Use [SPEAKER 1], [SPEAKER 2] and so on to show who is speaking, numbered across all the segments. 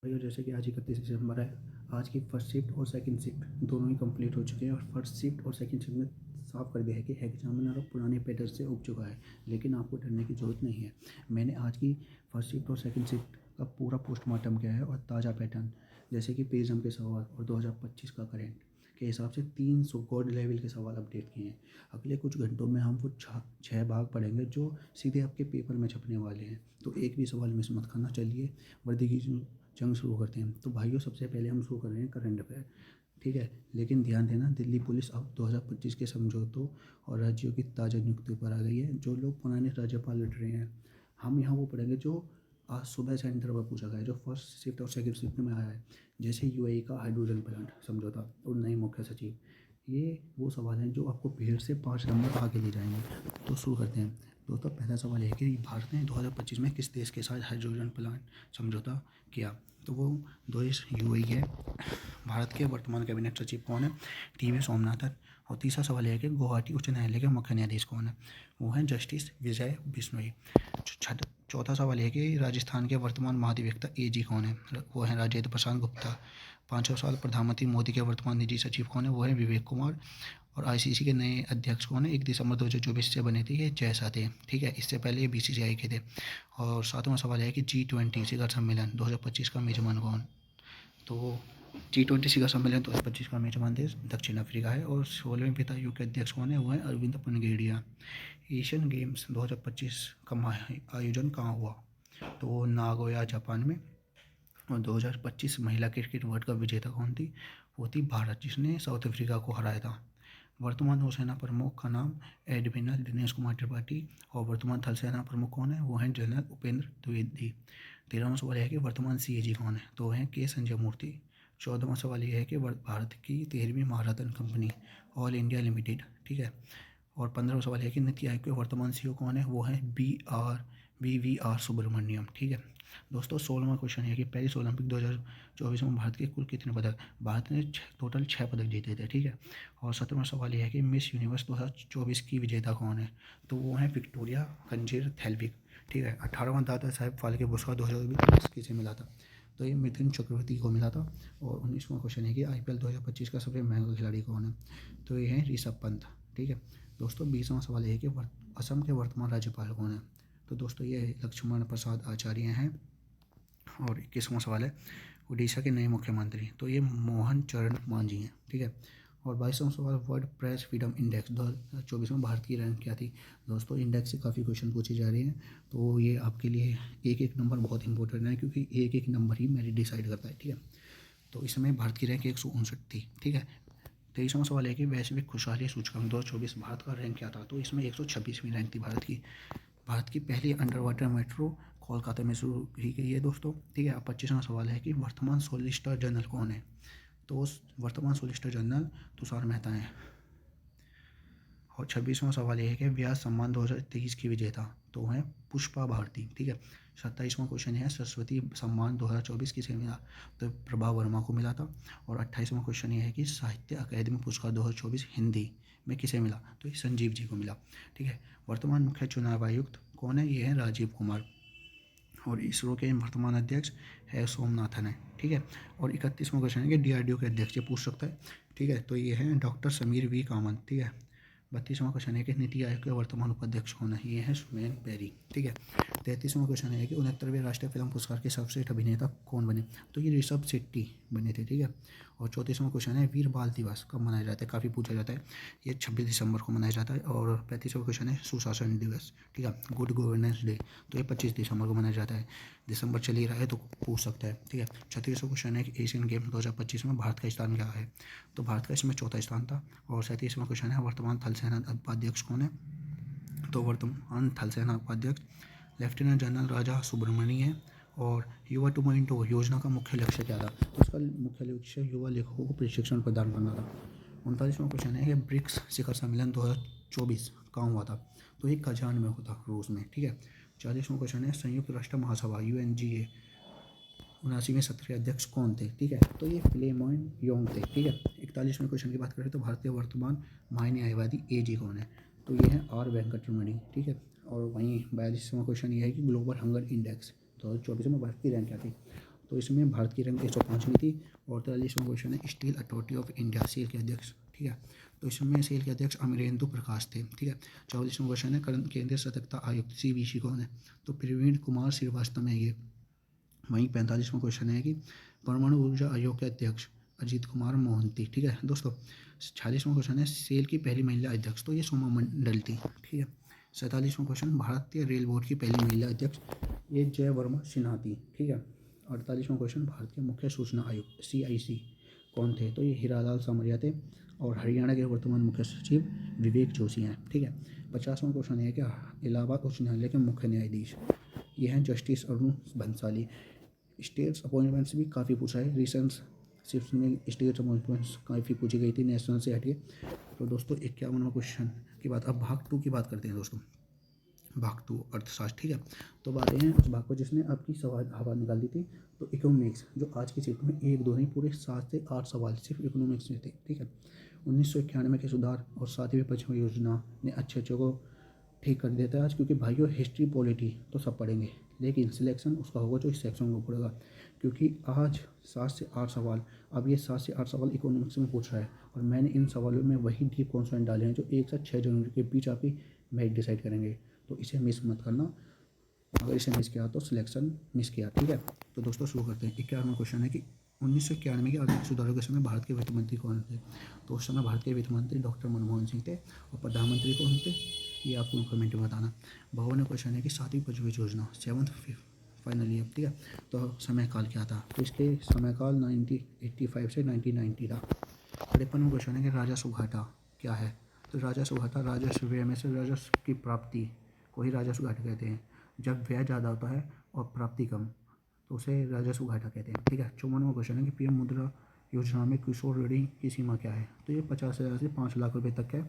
[SPEAKER 1] भाइयों, जैसे कि आज 31 दिसंबर है। आज की फर्स्ट शिफ्ट और सेकंड शिफ्ट दोनों ही कंप्लीट हो चुके हैं और फर्स्ट शिफ्ट और सेकंड शिफ्ट में साफ कर दिया है कि एग्जामिनर अब पुराने पैटर्न से उग चुका है। लेकिन आपको डरने की ज़रूरत नहीं है। मैंने आज की फर्स्ट शिफ्ट और सेकंड शिफ्ट का पूरा पोस्टमार्टम किया है और ताज़ा पैटर्न, जैसे कि पेजम के सवाल और 2025 का करेंट के हिसाब से 300 गॉड लेवल के सवाल अपडेट किए हैं। अगले कुछ घंटों में हम वो 6 भाग पढ़ेंगे जो सीधे आपके पेपर में छपने वाले हैं। तो एक भी सवाल मिस मत करना। चलिए वर्दी की जंग शुरू करते हैं। तो भाइयों, सबसे पहले हम शुरू कर रहे हैं करंट अफेयर, ठीक है। लेकिन ध्यान देना, दिल्ली पुलिस अब 2025 के समझौतों और राज्यों की ताज़ा नियुक्तियों पर आ गई है। जो लोग पुराने राज्यपाल लड़ रहे हैं, हम यहाँ वो पढ़ेंगे जो आज सुबह सेंटर पर पूछा गया है, जो फर्स्ट शिफ्ट और सेकंड शिफ्ट में आया है। जैसे यूएई का हाइड्रोजन प्लांट समझौता और नए मुख्य सचिव। ये वो सवाल हैं जो आपको भीड़ से 5 नंबर आगे ले जाएंगे। तो शुरू करते हैं। दोस्तों, पहला सवाल है कि भारत ने 2025 में किस देश के साथ हाइड्रोजन प्लांट समझौता किया? तो वो देश यूएई है। भारत के वर्तमान कैबिनेट सचिव कौन है? टीवी सोमनाथन। और तीसरा सवाल है कि गुवाहाटी उच्च न्यायालय के मुख्य न्यायाधीश कौन है? वो हैं जस्टिस विजय बिश्नोई। चौथा सवाल है कि राजस्थान के वर्तमान महाधिवक्ता एजी कौन है? वो हैं राजेंद्र प्रसाद गुप्ता। पाँचवा सवाल, प्रधानमंत्री मोदी के वर्तमान निजी सचिव कौन है? वो है विवेक कुमार। और आईसीसी के नए अध्यक्ष कौन है? 1 दिसंबर 2024 से बने थे, ये जैसा थे, ठीक है। इससे पहले ये बीसीसीआई के थे। और सातवां सवाल है कि G20 शिखर सम्मेलन 2025 का मेजबान कौन? तो G20 शिखर सम्मेलन 2025 का मेजबान देश दक्षिण अफ्रीका है। और 16वें वित्त आयोग के अध्यक्ष कौन है? वो है अरविंद पनगेड़िया। एशियन गेम्स 2025 का आयोजन कहाँ हुआ? तो नागोया जापान में। और 2025 महिला क्रिकेट वर्ल्ड कप विजेता कौन थी? वो थी भारत, जिसने साउथ अफ्रीका को हराया था। वर्तमान नौसेना प्रमुख का नाम एडमिरल दिनेश कुमार त्रिपाठी। और वर्तमान थल सेना प्रमुख कौन है? वो हैं जनरल उपेंद्र द्विवेदी। 13वां सवाल है कि वर्तमान सीएजी कौन है? तो हैं के संजय मूर्ति। 14वां सवाल ये है कि भारत की 13वीं महारत्न कंपनी ऑल इंडिया लिमिटेड, ठीक है। और 15वां सवाल है कि नीति आयोग के वर्तमान सीईओ कौन है? वो हैं वी वी आर सुब्रमण्यम, ठीक है। दोस्तों, 16वां क्वेश्चन है कि पेरिस ओलंपिक 2024 में भारत के कुल कितने पदक? भारत ने टोटल 6 पदक जीते थे, ठीक है। और 17वां सवाल यह है कि मिस यूनिवर्स 2024 की विजेता कौन है? तो वो हैं विक्टोरिया कंजेर थेल्विक, ठीक है। 18वां दादा साहब फाल्के पुरस्कार 2024 किसे मिला था? तो ये मिथुन चक्रवर्ती को मिला था। और 19वां क्वेश्चन है कि आईपीएल 2025 का सबसे महंगा खिलाड़ी कौन है? तो ये है ऋषभ पंत, ठीक है। दोस्तों, 20वां सवाल है कि असम के वर्तमान राज्यपाल कौन है? तो दोस्तों, ये लक्ष्मण प्रसाद आचार्य हैं। और 21वां सवाल है उड़ीसा के नए मुख्यमंत्री, तो ये मोहन चरण मांझी हैं, ठीक है। और 22वां सवाल, वर्ल्ड प्रेस फ्रीडम इंडेक्स 2024 में भारत की रैंक क्या थी? दोस्तों, इंडेक्स से काफ़ी क्वेश्चन पूछे जा रहे हैं, तो ये आपके लिए एक एक नंबर बहुत इंपॉर्टेंट है, क्योंकि एक एक नंबर ही मेरिट डिसाइड करता है, ठीक है। तो इस समय भारत की रैंक 159 थी, ठीक है। 23वां सवाल है कि वैश्विक खुशहाली सूचकांक 2024 भारत का रैंक क्या था? तो इसमें 126वीं रैंक थी भारत की। भारत की पहली अंडर वाटर मेट्रो कोलकाता में शुरू की गई है, दोस्तों, ठीक है। अब 25वां सवाल है कि वर्तमान सोलिसिटर जनरल कौन है? तो वर्तमान सोलिसिटर जनरल तुषार मेहता हैं। और 26वां सवाल ये है कि व्यास सम्मान 2023 की विजेता तो हैं पुष्पा भारती, ठीक है। 27वां क्वेश्चन है सरस्वती सम्मान 2024 किसे मिला? तो प्रभा वर्मा को मिला था। और 28वां क्वेश्चन ये है कि साहित्य अकादमी पुरस्कार 2024 हिंदी में किसे मिला? तो ये संजीव जी को मिला, ठीक है। वर्तमान मुख्य चुनाव आयुक्त कौन है? ये है राजीव कुमार। और इसरो के वर्तमान अध्यक्ष है सोमनाथन है, ठीक है। और 31वां क्वेश्चन है कि डीआरडीओ के अध्यक्ष ये पूछ सकता है, ठीक है। तो ये है डॉक्टर समीर वी कामत, ठीक है। 32वां क्वेश्चन है कि नीति आयोग के वर्तमान उपाध्यक्ष कौन है? ये है सुमेन पेरी, ठीक है। 33वां क्वेश्चन है कि 69वें राष्ट्रीय फिल्म पुरस्कार के सर्वश्रेष्ठ अभिनेता कौन बने? तो ये ऋषभ शेट्टी बने थे, ठीक है। और 34वां क्वेश्चन है वीर बाल दिवस कब मनाया जाता है? काफ़ी पूछा जाता है। ये 26 दिसंबर को मनाया जाता है। और 35वां क्वेश्चन है सुशासन दिवस, ठीक है, गुड गवर्नेंस डे, तो ये 25 दिसंबर को मनाया जाता है। दिसंबर चल ही रहा है तो पूछ सकता है, ठीक है। 36वां क्वेश्चन है कि एशियन गेम्स 2025 में भारत का स्थान क्या है? तो भारत का इसमें चौथा स्थान था। और 37वां क्वेश्चन है वर्तमान थल सेना उपाध्यक्ष कौन है? तो वर्तमान थल सेना उपाध्यक्ष लेफ्टिनेंट जनरल राजा सुब्रमण्य है। और युवा 2.0 योजना का मुख्य लक्ष्य क्या था? तो उसका मुख्य लक्ष्य युवा लेखकों को प्रशिक्षण प्रदान करना था। 39वां क्वेश्चन है कि ब्रिक्स शिखर सम्मेलन 2024 कहाँ हुआ था? तो ये कजान में होता, रूस में, ठीक है। 40वां क्वेश्चन है संयुक्त राष्ट्र महासभा UNGA 79वें सत्र के अध्यक्ष कौन थे? ठीक है, तो ये फिलेमोन योंग थे, ठीक है। 41वें क्वेश्चन की बात करें तो भारतीय वर्तमान महान्यायवादी एजी कौन है? तो ये है R वेंकटरमणि, ठीक है। और वहीं 42वां क्वेश्चन ये है कि ग्लोबल हंगर इंडेक्स 2024 में भारत की रैंक क्या थी? तो इसमें भारत की रैंक 105वीं थी। और 43वां क्वेश्चन है Steel Authority of India, SAIL के अध्यक्ष, ठीक है। तो इसमें सेल के अध्यक्ष अमरेंदु प्रकाश थे, ठीक है। 44वां क्वेश्चन है केंद्रीय सतर्कता आयुक्त CVC कौन है, तो प्रवीण कुमार श्रीवास्तव है ये। वहीं 45वां क्वेश्चन है कि परमाणु ऊर्जा आयोग के अध्यक्ष अजीत कुमार मोहंती, ठीक है दोस्तों। 46वां क्वेश्चन है सेल की पहली महिला अध्यक्ष, तो ये सोमा मंडल थी, ठीक है। 47वां क्वेश्चन भारतीय रेल बोर्ड की पहली महिला अध्यक्ष ये जय वर्मा सिन्हा थी, ठीक है। 48वां क्वेश्चन भारत के मुख्य सूचना आयुक्त CIC कौन थे, तो ये हीरालाल सामरिया थे। और हरियाणा के वर्तमान मुख्य सचिव विवेक जोशी हैं, ठीक है। 50वां क्वेश्चन है कि इलाहाबाद उच्च न्यायालय के मुख्य न्यायाधीश ये हैं justice Arun Bhansali. States appointments भी काफ़ी पूछा है, रिसेंट सिर्फ में स्टेट्स अपॉइंटमेंट्स काफ़ी पूछी गई थी नेशनल से हटिए। तो दोस्तों 51वां क्वेश्चन की बात, अब भाग 2 की बात करते हैं दोस्तों। भाग 2 अर्थशास्त्र, ठीक है। तो बातें हैं उस भाग को जिसने आपकी सवाल हवा निकाल दी थी। तो इकोनॉमिक्स जो आज की सीट में 1 2 नहीं पूरे 7 से 8 सवाल सिर्फ इकोनॉमिक्स में थे, ठीक है। 1991 के सुधार और 7वीं पचपन योजना ने अच्छे को ठीक कर देता है आज, क्योंकि भाइयों हिस्ट्री पॉलिटी तो सब पढ़ेंगे लेकिन सिलेक्शन उसका होगा जो इस सेक्शन को पढ़ेगा, क्योंकि आज 7 से 8 सवाल, अब ये 7 से 8 सवाल इकोनॉमिक्स में पूछ रहा है और मैंने इन सवालों में वही डीप कॉन्सेप्ट डाले हैं जो 1 से 6 जनवरी के बीच आपकी मैच डिसाइड करेंगे। तो इसे मिस मत करना, अगर इसे मिस किया तो सिलेक्शन मिस किया, ठीक है। तो दोस्तों शुरू करते हैं। 51वां क्वेश्चन है कि 1991 के आर्थिक सुधारों के समय भारत के वित्त मंत्री कौन थे, तो उस समय भारत के वित्त मंत्री डॉक्टर मनमोहन सिंह थे। और प्रधानमंत्री कौन थे ये आपको कमेंट में बताना। 52वां क्वेश्चन है कि 7वीं पंचवीं योजना 7th फाइनल ईयर, ठीक है। तो समयकाल क्या था, तो इसके समयकाल 1985 से 1990 था। 53वां क्वेश्चन है कि राजस्व घाटा क्या है, तो राजस्व घाटा राजस्व व्यय में से राजस्व की प्राप्ति को ही राजस्व घाटा कहते हैं। जब व्यय ज़्यादा होता है और प्राप्ति कम तो उसे राजस्व घाटा कहते हैं, ठीक है। 54वां क्वेश्चन है कि PM मुद्रा योजना में किशोर ऋण की सीमा क्या है, तो ये 50,000 से 5 लाख रुपए तक है।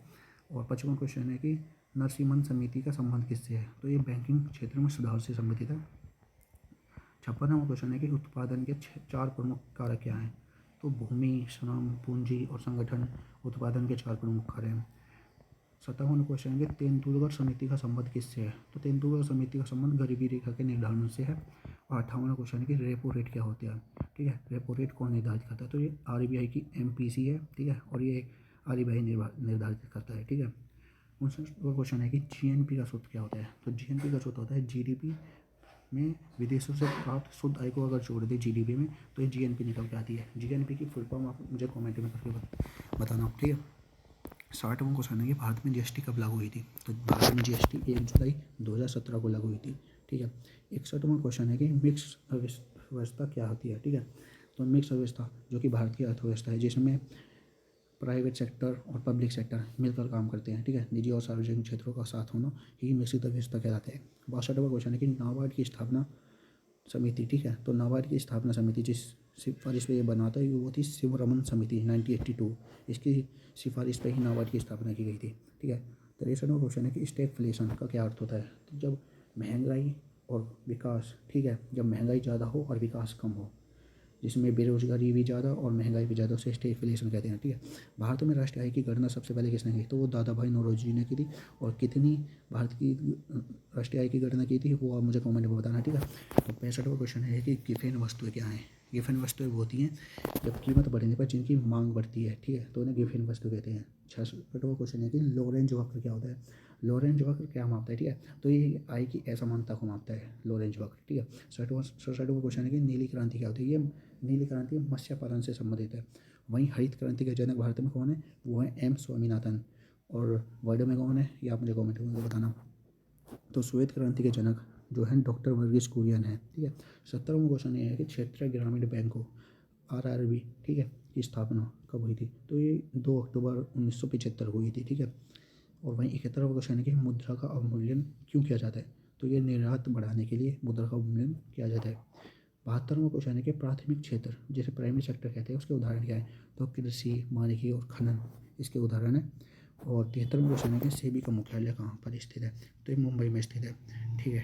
[SPEAKER 1] और 55वां क्वेश्चन है कि नरसिम्हन समिति का संबंध किससे है, तो ये बैंकिंग क्षेत्र में सुधार से संबंधित है। 56वां क्वेश्चन है कि उत्पादन के 4 प्रमुख कारक क्या हैं, तो भूमि, श्रम, पूंजी और संगठन उत्पादन के 4 प्रमुख कारक हैं। 57वां क्वेश्चन है कि तेंदुलकर समिति का संबंध किससे है, तो तेंदुलकर समिति का संबंध गरीबी रेखा के निर्धारण से है। और 58वां क्वेश्चन है कि रेपो रेट क्या होता है, ठीक है। रेपो रेट कौन निर्धारित करता है, तो ये RBI की MPC है, ठीक है। और ये RBI निर्धारित करता है, ठीक है। 59वां क्वेश्चन है कि GNP का सूत्र क्या होता है, तो GNP का सूत्र होता है GDP में विदेशों से प्राप्त शुद्ध आय को अगर जोड़ दे GDP में तो ये GNP निकल के आती है। GNP की फुल फॉर्म आप मुझे कमेंट में करके बताना, ठीक है। 60वां क्वेश्चन है कि भारत में GST कब लागू हुई थी, तो भारत में GST 1 जुलाई 2017 को लागू हुई थी, ठीक है। 61वां क्वेश्चन है कि मिक्स अर्थव्यवस्था क्या होती है, ठीक है। तो मिक्स अर्थव्यवस्था जो कि भारत की अर्थव्यवस्था है जिसमें प्राइवेट सेक्टर और पब्लिक सेक्टर मिलकर काम करते हैं, ठीक है। निजी और सार्वजनिक क्षेत्रों का साथ होना ही मिश्रित अर्थव्यवस्था कहलाता है। 62वां क्वेश्चन है कि नाबार्ड की स्थापना समिति, ठीक है। तो नाबार्ड की स्थापना समिति जिस सिफारिश पे ये बनाता है वो थी शिवरमन समिति 1982, इसकी सिफारिश पे ही नाबार्ड की स्थापना की गई थी, ठीक है। 63वां क्वेश्चन है कि स्टैगफ्लेशन का क्या अर्थ होता है, तो जब महंगाई और विकास, ठीक है, जब महंगाई ज़्यादा हो और विकास कम हो, जिसमें बेरोजगारी भी ज़्यादा और महंगाई भी ज़्यादा, उसे स्टैगफ्लेशन कहते हैं, ठीक है। भारत में राष्ट्रीय आय की गणना सबसे पहले किसने की, तो वो दादा भाई नौरोजी ने की थी। और कितनी भारत की राष्ट्रीय आय की गणना की थी वो आप मुझे कमेंट में बताना, ठीक है। तो 65वां क्वेश्चन है कि गिफेन वस्तुएं क्या हैं। गिफेन वस्तुएं वो होती हैं जब कीमत बढ़ने पर जिनकी मांग बढ़ती है, ठीक है, तो उन्हें गिफेन वस्तु कहते हैं। 66वां क्वेश्चन है कि लॉरेंज वक्र क्या होता है, लॉरेंज वक्र क्या मापता है, ठीक है। तो ये आय की असमानता को मापता है लॉरेंज वक्र, ठीक है। 67वां क्वेश्चन है कि नीली क्रांति क्या होती है, ये नीली क्रांति मत्स्य पालन से संबंधित है। वहीं हरित क्रांति के जनक भारत में कौन है, वो है M स्वामीनाथन। और वर्ल्ड में कौन है ये आप मुझे कमेंट में बताना। तो श्वेत क्रांति के जनक जो है डॉक्टर वर्गीस कुरियन है, ठीक है। 70वां क्वेश्चन ये है कि क्षेत्रीय ग्रामीण बैंकों RRB, ठीक है, की स्थापना कब हुई थी, तो ये 2 अक्टूबर 1975 को हुई थी, ठीक है। और वहीं 71वां क्वेश्चन है कि मुद्रा का अवमूल्यन क्यों किया जाता है, तो ये निर्यात बढ़ाने के लिए मुद्रा का अवमूल्यन किया जाता है। 72वां क्वेश्चन है कि प्राथमिक क्षेत्र जिसे प्राइमरी सेक्टर कहते हैं उसके उदाहरण क्या है, तो कृषि, वानिकी और खनन इसके उदाहरण है। और 73वां क्वेश्चन है कि सेबी का मुख्यालय कहाँ पर स्थित है, तो ये मुंबई में स्थित है, ठीक है।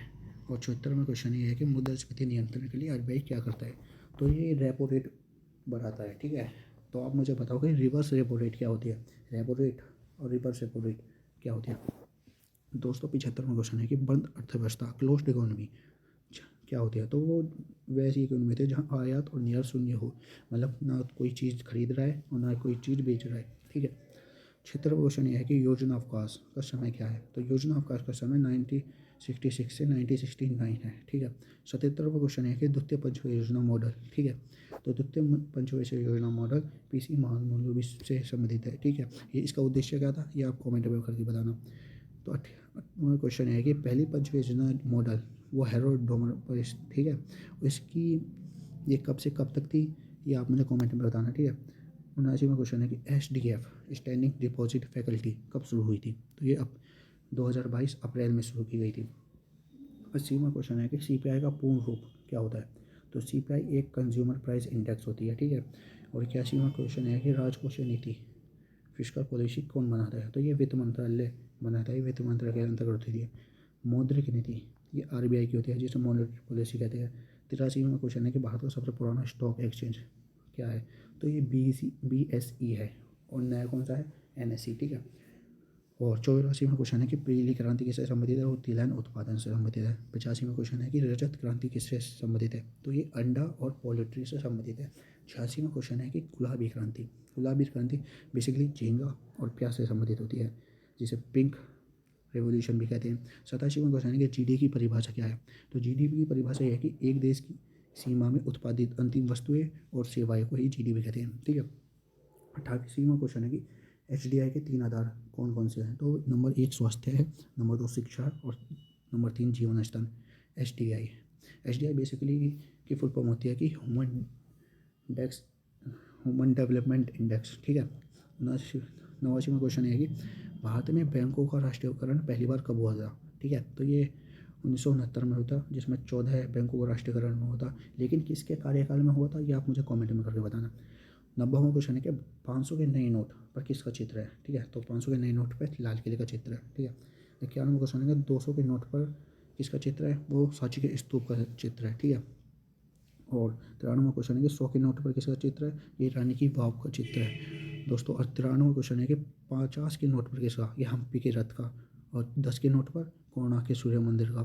[SPEAKER 1] और 74वां क्वेश्चन ये है कि मुद्रास्फीति नियंत्रण के लिए RBI क्या करता है, तो ये रेपो रेट बढ़ाता है, ठीक है। तो आप मुझे बताओ कि रिवर्स रेपो रेट क्या होती है, रेपो रेट और रिवर्स रेपो रेट क्या होती है। दोस्तों 75वां क्वेश्चन है कि बंद अर्थव्यवस्था क्लोज्ड इकोनॉमी क्या होते हैं, तो वो वैसी इकोनॉमी थे जहाँ आयात और निर्यात शून्य हो, मतलब ना कोई चीज़ खरीद रहा है और ना कोई चीज़ बेच रहा है, ठीक है। 76वां क्वेश्चन ये है कि योजना अवकाश का समय क्या है, तो योजना अवकाश का समय 1966 से 1969 है, ठीक है। 77वां क्वेश्चन है कि द्वितीय पंचवर्षीय योजना मॉडल, ठीक है। तो द्वितीय पंचवर्षीय योजना मॉडल पीसी महामूल्य से संबंधित है, ठीक है। ये इसका उद्देश्य क्या था, ये आप कमेंट में करके बताना। तो 8वां क्वेश्चन है कि पहली पंचवर्षीय योजना मॉडल वो हैरोल्ड डोमर पर, ठीक है। इसकी ये कब से कब तक थी, ये आप मुझे कमेंट में बताना, ठीक है। 79वां क्वेश्चन है कि SDF स्टैंडिंग डिपॉजिट फैकल्टी कब शुरू हुई थी, तो ये अब 2022 अप्रैल में शुरू की गई थी। 80वां क्वेश्चन है कि CPI का पूर्ण रूप क्या होता है, तो CPI एक कंज्यूमर प्राइस इंडेक्स होती है, ठीक है। और 81वां क्वेश्चन है कि राजकोषीय नीति फिस्कल पॉलिसी कौन बनाता है, तो ये वित्त मंत्रालय बनाता है, ये वित्त मंत्रालय के अंतर्गत होती है। मौद्रिक नीति ये RBI की होती है, जिसे मॉनेटरी पॉलिसी कहते हैं। 83वां क्वेश्चन है कि भारत का सबसे पुराना स्टॉक एक्सचेंज क्या है, तो ये BSE है, और नया कौन सा है, NSE, ठीक है। और 84वां क्वेश्चन है कि पीली क्रांति किससे संबंधित है, और तिलहन उत्पादन से संबंधित है। 85वां क्वेश्चन है कि रजत क्रांति किससे संबंधित है, तो ये अंडा और पोल्ट्री से संबंधित है। 86वां क्वेश्चन है कि गुलाबी क्रांति बेसिकली झींगा और प्याज से संबंधित होती है, जिसे पिंक रेवोल्यूशन भी कहते हैं। 87वां क्वेश्चन है कि GDP की परिभाषा क्या है, तो GDP की परिभाषा यह है कि एक देश की सीमा में उत्पादित अंतिम वस्तुएं और सेवाएं को ही GDP कहते हैं, ठीक है। 88वां क्वेश्चन है कि HDI के 3 आधार कौन कौन से हैं, तो नंबर 1 स्वास्थ्य है, नंबर 2 शिक्षा और नंबर 3 जीवन स्तर। HDI बेसिकली की फुल फॉर्म होती है कि ह्यूमन डेवलपमेंट इंडेक्स, ठीक है। 89वां क्वेश्चन है कि भारत में बैंकों का राष्ट्रीयकरण पहली बार कब हुआ था, ठीक है, तो ये 1969 में होता, जिसमें 14 बैंकों का राष्ट्रीयकरण होता, लेकिन किसके कार्यकाल में हुआ था, ये आप मुझे कमेंट में करके बताना। 90वां क्वेश्चन है कि 500 के नए नोट पर किसका चित्र है, ठीक है, तो 500 के नए नोट पर लाल किले का चित्र है, ठीक है। 91वां क्वेश्चन है कि 200 के नोट पर किसका चित्र है, वो सांची के स्तूप का चित्र है, ठीक है। और 93वां क्वेश्चन है कि 100 के नोट पर किसका चित्र है, ये रानी की वाव का चित्र है दोस्तों। और 93वां क्वेश्चन है कि 50 के नोट पर किसका, ये हम्पी के रथ का। और 10 के नोट पर कोणार्क के सूर्य मंदिर का।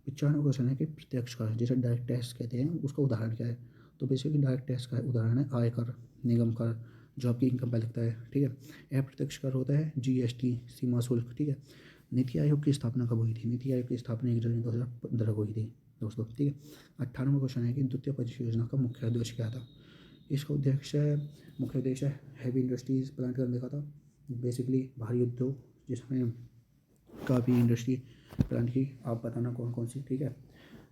[SPEAKER 1] 95वां क्वेश्चन है कि प्रत्यक्ष कर जिसे डायरेक्ट टैक्स कहते हैं, उसका उदाहरण क्या है, तो बेसिकली डायरेक्ट टैक्स का उदाहरण है आयकर, निगम कर, जो आपकी इनकम पर लगता है, ठीक है। अप्रत्यक्ष कर होता है GST, सीमा शुल्क, ठीक है। नीति आयोग की स्थापना कब हुई थी, नीति आयोग की स्थापना 1 जनवरी 2015 को हुई थी दोस्तों, ठीक है। 98वां क्वेश्चन है कि द्वितीय पंचवर्षीय योजना का मुख्य उद्देश्य क्या था, इसका मुख्य उद्देश्य हैवी इंडस्ट्रीज प्लांट करने का था, बेसिकली भारी उद्योग जिसमें काफ़ी इंडस्ट्री प्लांट की, आप बताना कौन कौन सी, ठीक है।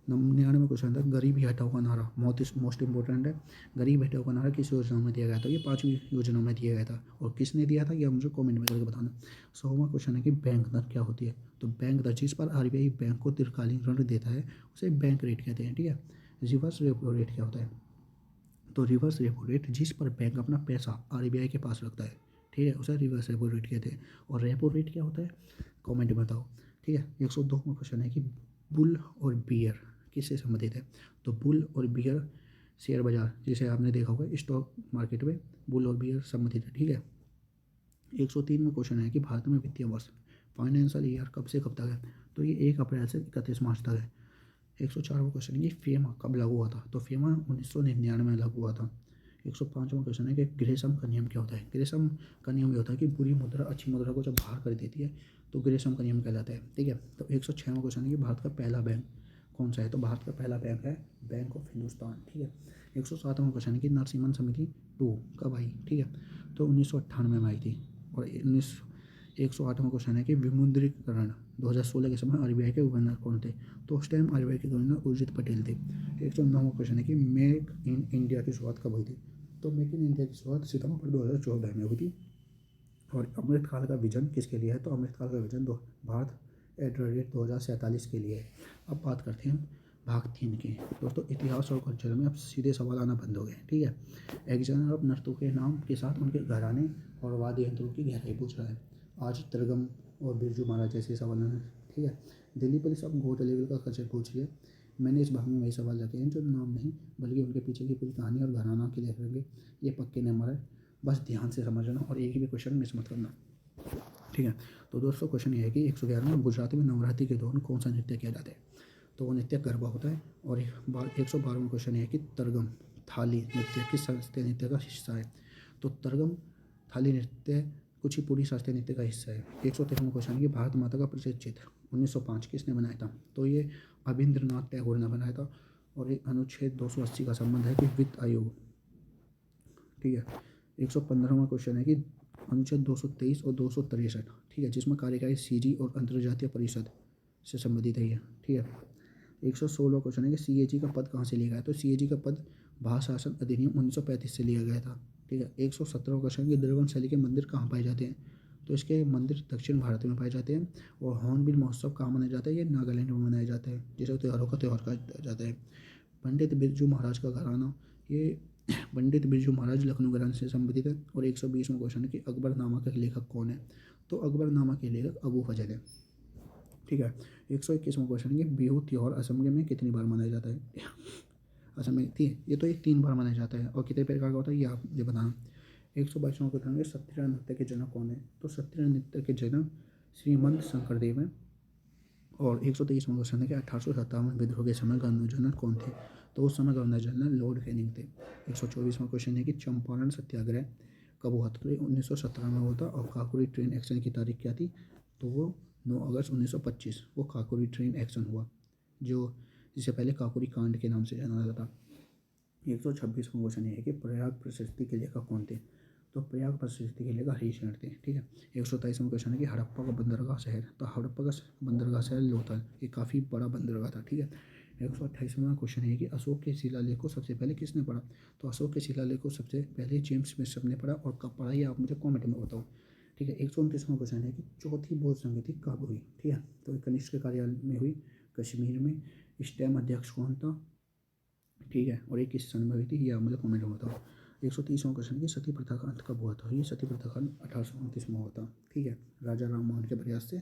[SPEAKER 1] 99वां क्वेश्चन था गरीबी हटाओ का नारा, मोस्ट इंपॉर्टेंट है, गरीब हटाओ का नारा किस योजना में दिया गया था, ये 5वीं योजना में दिया गया था, और किसने दिया था ये मुझे कमेंट में करके बताना। 100वां क्वेश्चन है कि बैंक दर क्या होती है, तो बैंक दर जिस पर RBI बैंक को दीर्घकालीन ऋण देता है उसे बैंक रेट कहते हैं, ठीक है। रिवर्स रेपो रेट क्या होता है, तो रिवर्स रेपो रेट जिस पर बैंक अपना पैसा RBI के पास रखता है, ठीक है, उसे रिवर्स रेपो रेट कहते हैं। और रेपो रेट क्या होता है, कमेंट में बताओ, ठीक है। 102वां क्वेश्चन है कि बुल और बियर किससे संबंधित है, तो बुल और बियर शेयर बाजार, जिसे आपने देखा होगा स्टॉक मार्केट में बुल और बियर संबंधित है, ठीक है। 103वां क्वेश्चन है कि भारत में वित्तीय वर्ष फाइनेंशियल ईयर कब से कब तक है, तो ये 1 अप्रैल से 31 मार्च तक है। 104वां क्वेश्चन है कि फेमा कब लागू हुआ था, तो फेमा 1999 में लागू हुआ था। 105वां क्वेश्चन है कि ग्रेसम का नियम क्या होता है, ग्रेसम का नियम ये होता है कि बुरी मुद्रा अच्छी मुद्रा को जब बाहर कर देती है तो ग्रेसम का नियम कहलाता है, ठीक है। तो 106वां क्वेश्चन है कि भारत का पहला बैंक कौन सा है, तो भारत का पहला बैंक है बैंक ऑफ हिंदुस्तान, ठीक है। 107वां क्वेश्चन है कि नरसिम्हन समिति 2 कब आई, ठीक है, तो 1998 में आई थी। और 108वां क्वेश्चन है कि विमुद्रीकरण 2016 के समय RBI के गवर्नर कौन थे, तो उस टाइम RBI के गवर्नर उर्जित पटेल थे। 109वां क्वेश्चन है कि मेक इन इंडिया की शुरुआत कब हुई थी, तो मेक इन इंडिया की शुरुआत सितंबर 2014 में हुई थी। और अमृतकाल का विजन किसके लिए है, तो अमृतकाल का विजन भारत @ 2047 के लिए है। अब बात करते हैं भाग 3 की दोस्तों, इतिहास और कल्चर में अब सीधे सवाल आना बंद हो गए, ठीक है। एग्जामिनर अब नर्तकों के नाम के साथ उनके घराने और वाद्य यंत्रों की गहराई पूछ रहा है। आज तरगम और बिरजू महाराज जैसे सवाल हैं, ठीक है। दिल्ली पुलिस अब गोल्ड लेवल का कल्चर पूछ रही है। मैंने इस भाग में वही सवाल रखे हैं जो नाम नहीं बल्कि उनके पीछे की पूरी कहानी और घराना के लिए रखेंगे। ये पक्के नंबर है, बस ध्यान से समझना और एक भी क्वेश्चन मिस मत करना, ठीक है। तो दोस्तों क्वेश्चन ये है कि 111 में गुजराती में नवरात्रि के दौरान कौन सा नृत्य किया जाता है, तो वो नृत्य गरबा होता है। और 112वां क्वेश्चन है कि तरगम थाली नृत्य किस शास्त्रीय नृत्य का हिस्सा है। तो तरगम थाली नृत्य कुचिपुड़ी शास्त्रीय नृत्य का हिस्सा है। 113वां क्वेश्चन है कि भारत माता का परिचय चित्र 1905 किसने बनाया था। तो ये अभिंद्रनाथ टैगोर ने बनाया था। और एक अनुच्छेद 280 का संबंध है कि वित्त आयोग, ठीक है। 115वां क्वेश्चन है कि अनुच्छेद 223 और 263, ठीक है, जिसमें कार्यकारी सीजी और अंतर्जातीय परिषद से संबंधित है ये, ठीक है। 116वां क्वेश्चन है कि सीएजी का पद कहाँ से लिया गया है। तो सीएजी का पद भारत शासन अधिनियम 1935 से लिया गया था, ठीक है। 117वां क्वेश्चन है कि द्रविड़ शैली के मंदिर कहाँ पाए जाते हैं। तो इसके मंदिर दक्षिण भारत में पाए जाते हैं। और हॉर्नबिल महोत्सव कहाँ मनाया जाता है, ये नागालैंड में मनाया जाता है, जिसे त्योहारों का त्यौहार कहा जाता है। पंडित बिरजू महाराज का घराना, ये पंडित बिरजू महाराज लखनऊ घराने से संबंधित है। और 120वां क्वेश्चन है कि अकबरनामा का लेखक कौन है। तो अकबरनामा के लेखक अबू फजल है, ठीक है। 121वां क्वेश्चन है कि बिहू त्योहार असम में कितनी बार मनाया जाता है। असम में ये तो 3 बार मनाया जाता है। और कितने प्रकार का होता है ये आप मुझे बताना। 122वां क्वेश्चन है सत्रिया नृत्य के जनक कौन है। तो सत्रिया नृत्य के जनक श्रीमंत शंकरदेव हैं। और 123वां क्वेश्चन है कि 1857 विद्रोह के समय गवर्नर जनरल कौन थे। तो उस समय गवर्नर जनरल लॉर्ड कैनिंग थे। 124वां क्वेश्चन है कि चंपारण सत्याग्रह कब हुआ था। तो 1917 में हुआ था। और काकोरी ट्रेन एक्शन की तारीख क्या थी। तो वो 9 अगस्त 1925 वो काकोरी ट्रेन एक्शन हुआ, जो जिसे पहले काकोरी कांड के नाम से जाना जाता था। 126वां क्वेश्चन है कि प्रयाग प्रशस्ति के लेखक कौन थे। तो प्रयाग प्रशस्ति के लेखक हरिशचंद्र थे, ठीक है। 127वां क्वेश्चन है कि हड़प्पा का बंदरगाह शहर। तो हड़प्पा का बंदरगाह शहर लोथल, ये काफ़ी बड़ा बंदरगाह था, ठीक है। 128वां क्वेश्चन है कि अशोक के शिलालेख को सबसे पहले किसने पढ़ा। तो अशोक के शिलालेख को सबसे पहले जेम्स मिश्र ने पढ़ा। और कब पढ़ा ये आप मुझे कॉमेंट में बताओ, ठीक है। 129वां क्वेश्चन है कि चौथी बौद्ध संगति कब हुई, ठीक है। तो कनिष्क के कार्यालय में हुई, कश्मीर में। स्टैम अध्यक्ष कौन था, ठीक है। और ये किस सन में हुई थी ये आप मुझे कॉमेंट में बताओ। 130वां क्वेश्चन की सती प्रथा का अंत कब हुआ था। ये सती प्रथा का 1829 में हुआ था, ठीक है, राजा राम मोहन के प्रयास से।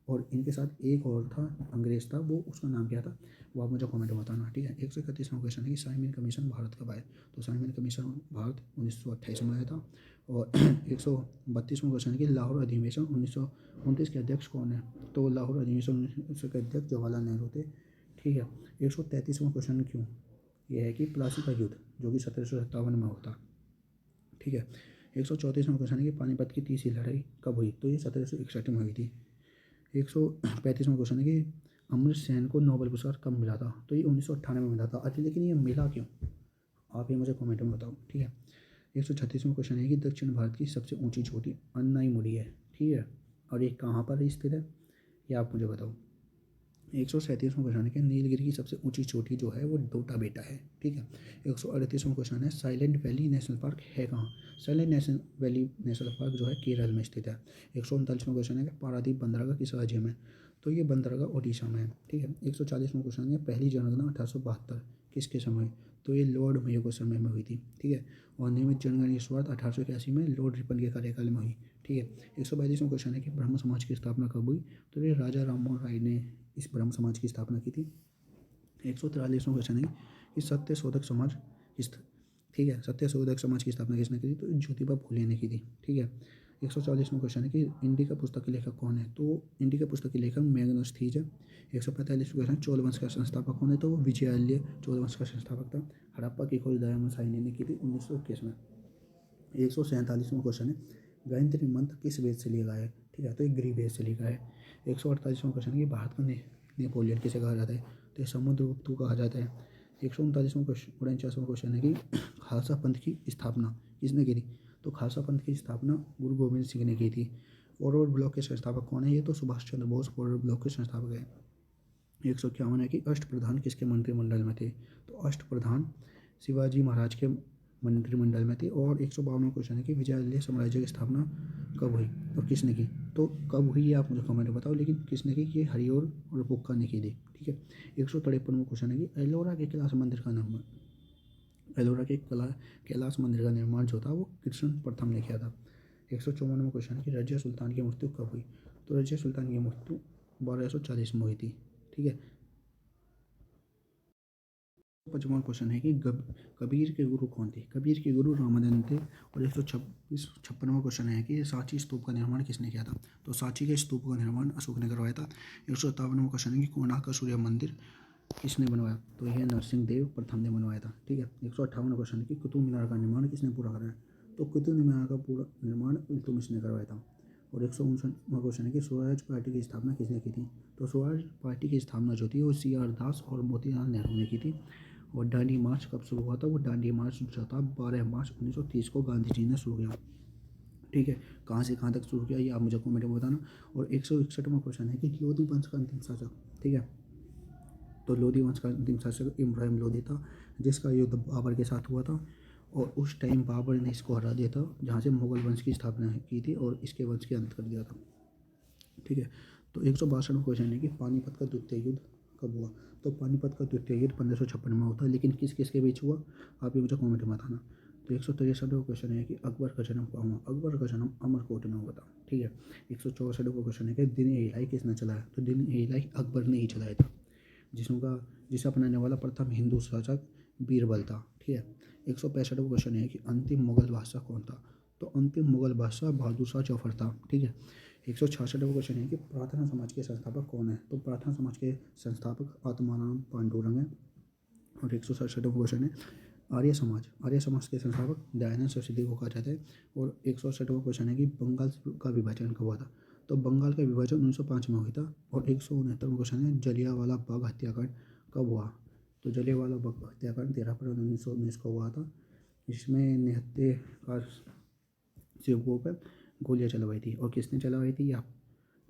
[SPEAKER 1] और इनके साथ एक और था, अंग्रेज था, वो उसका नाम क्या था वो आप मुझे कमेंट में बताना, ठीक है। 131वां क्वेश्चन है कि साइमन कमीशन भारत कब आया। तो साइमन कमीशन भारत 1928 में आया था। और 132वां क्वेश्चन है कि लाहौर अधिवेशन 1929 के अध्यक्ष कौन है। तो लाहौर अधिवेशन 1929 के अध्यक्ष जवाहरलाल नेहरू थे, ठीक है। 133वां क्वेश्चन क्यों ये है कि प्लासी का युद्ध जो कि 1757 में होता, ठीक है। 134वां क्वेश्चन है कि पानीपत की तीसरी लड़ाई कब हुई। तो ये 1761 में हुई थी। 135वां क्वेश्चन है कि अमृत सेन को नोबेल पुरस्कार कब मिला था। तो ये 1998 में मिला था। अच्छा, लेकिन ये मिला क्यों आप ये मुझे कमेंट में बताओ, ठीक है। 136वां क्वेश्चन है कि दक्षिण भारत की सबसे ऊंची चोटी अन्नाईमुड़ी है, ठीक है। और ये कहाँ पर स्थित है ये आप मुझे बताओ। 137वां क्वेश्चन है कि नीलगिरी की सबसे ऊंची चोटी जो है वो डोटा बेटा है, ठीक है। 138वां क्वेश्चन है साइलेंट वैली नेशनल पार्क है कहाँ। Silent national valley national park जो है केरल में स्थित है। 139वां क्वेश्चन है कि पारादीप बंदरगाह किस राज्य में। तो ये बंदरगाह ओडिशा में है, ठीक है। 140वां क्वेश्चन है पहली जनगणना 1872 किसके समय। तो ये लॉर्ड मेयो के समय में हुई थी, ठीक है। और नियमित जनगणना की शुरुआत 1881 में लॉर्ड रिपन के कार्यकाल में हुई, ठीक है। 142वां क्वेश्चन है कि ब्रह्म समाज की स्थापना कब हुई। तो ये राजा राम मोहन राय ने इस ब्रह्म समाज की स्थापना की थी। 143वां क्वेश्चन है कि सत्य शोधक समाज किस, ठीक है, सत्य शोधक समाज की स्थापना किसने की थी। तो ज्योतिबा फुले ने की थी, ठीक है। 144वां क्वेश्चन है कि इंडिका पुस्तक के लेखक कौन है। तो इंडिका पुस्तक के लेखक मैग्नस थीज है। 145वां क्वेश्चन चोल वंश का संस्थापक कौन है। तो विजयालय चोल वंश का संस्थापक था। हड़प्पा की खोज दयानंद साहनी ने की थी 1921 में। 147वां क्वेश्चन है गायत्री मंत्र किस वेद से लिया गया है, ठीक है। तो एक ग्रीक वेद से लिखा है। 148वां क्वेश्चन है कि भारत का नेपोलियन किसे कहा जाता है। तो ये समुद्रगुप्त कहा जाता है। 149वां क्वेश्चन है कि खालसा पंथ की स्थापना किसने की थी। तो खालसा पंथ की स्थापना गुरु गोविंद सिंह ने की थी। फॉरवर्ड ब्लॉक के संस्थापक कौन है। ये तो सुभाष चंद्र बोस फॉरवर्ड ब्लॉक के संस्थापक है। 151 है कि अष्टप्रधान किसके मंत्रिमंडल में थे। तो अष्टप्रधान शिवाजी महाराज के मंत्रिमंडल में थे। और 152वां क्वेश्चन है कि विजयालय साम्राज्य की स्थापना कब हुई और किसने की। तो कब हुई ये आप मुझे कमेंट में बताओ, लेकिन किसने की ये हरिऔर और बुक्का ने की थी, ठीक है। 153वां क्वेश्चन है कि एलोरा के कैलाश मंदिर का नाम, एलोरा के कैलाश मंदिर का निर्माण जो था वो कृष्ण प्रथम ने किया था। 154वां क्वेश्चन है कि रजिया सुल्तान की मृत्यु कब हुई। तो रजिया सुल्तान की मृत्यु 1240 में हुई थी, ठीक है। 55वां क्वेश्चन है कि कबीर के गुरु कौन थे। कबीर के गुरु रामानंद थे। और 156वां क्वेश्चन है कि सांची स्तूप का निर्माण किसने किया था। तो सांची के स्तूप का निर्माण अशोक ने करवाया था। 157वां क्वेश्चन है कि कोणार्क का सूर्य मंदिर किसने बनवाया? तो यह नरसिंह देव प्रथम ने बनवाया था। ठीक है। 158 क्वेश्चन है कि कुतुब मीनार का निर्माण किसने पूरा कराया? तो कुतुब मीनार का पूरा निर्माण इल्तुतमिश ने करवाया था। और 159वां क्वेश्चन है कि स्वराज पार्टी की स्थापना किसने की थी? तो स्वराज पार्टी की स्थापना जो थी वो CR दास और मोतीलाल नेहरू ने की थी। और दांडी मार्च कब शुरू हुआ था? वो दांडी मार्च जो था 12 मार्च 1930 को गांधी जी ने शुरू किया। ठीक है। कहाँ से कहाँ तक शुरू किया ये आप मुझे कमेंट में बताना। और 161वां क्वेश्चन है कि लोधी वंश का अंतिम शासक। ठीक है। तो लोधी वंश का अंतिम शासक इब्राहिम लोधी था, जिसका युद्ध बाबर के साथ हुआ था। और उस टाइम बाबर ने इसको हरा दिया था, जहाँ से मुगल वंश की स्थापना की थी और इसके वंश के अंत कर दिया था। ठीक है। तो 162वां क्वेश्चन है कि पानीपत का द्वितीय युद्ध कब हुआ? तो पानीपत का द्वितीय युद्ध 1556 में होता है, लेकिन किस किस के बीच हुआ आप ये मुझे कमेंट में बताना। तो 163वां क्वेश्चन है कि अकबर का जन्म कहाँ हुआ? अकबर का जन्म अमरकोट में हुआ था। ठीक है। 164वां क्वेश्चन है कि दिन-ए-इलाही किसने चलाया? तो दिन-ए-इलाही अकबर ने ही चलाया था, जिसे अपनाने वाला प्रथम हिंदू शासक बीरबल था। ठीक है। 165वां क्वेश्चन है कि अंतिम मुगल बादशाह कौन था? तो अंतिम मुगल बादशाह बहादुर शाह जफर था। ठीक है। 166वां क्वेश्चन है कि प्रार्थना समाज के संस्थापक कौन है? तो प्रार्थना समाज के संस्थापक आत्माराम पांडुरंग हैं। और 167वां क्वेश्चन है आर्य समाज के संस्थापक दयानंद सरस्वती को कहा जाता है। और 168वां क्वेश्चन है कि बंगाल का विभाजन कब हुआ था? तो बंगाल का विभाजन 1905 में हुआ था। और 169वां क्वेश्चन है जलियांवाला बाग हत्याकांड कब हुआ? तो जलियांवाला बाग हत्याकांड 13 अप्रैल 1919 को हुआ था, जिसमें निहत्थे का सेवकों पर गोलियां चलवाई थी। और किसने चलवाई थी आप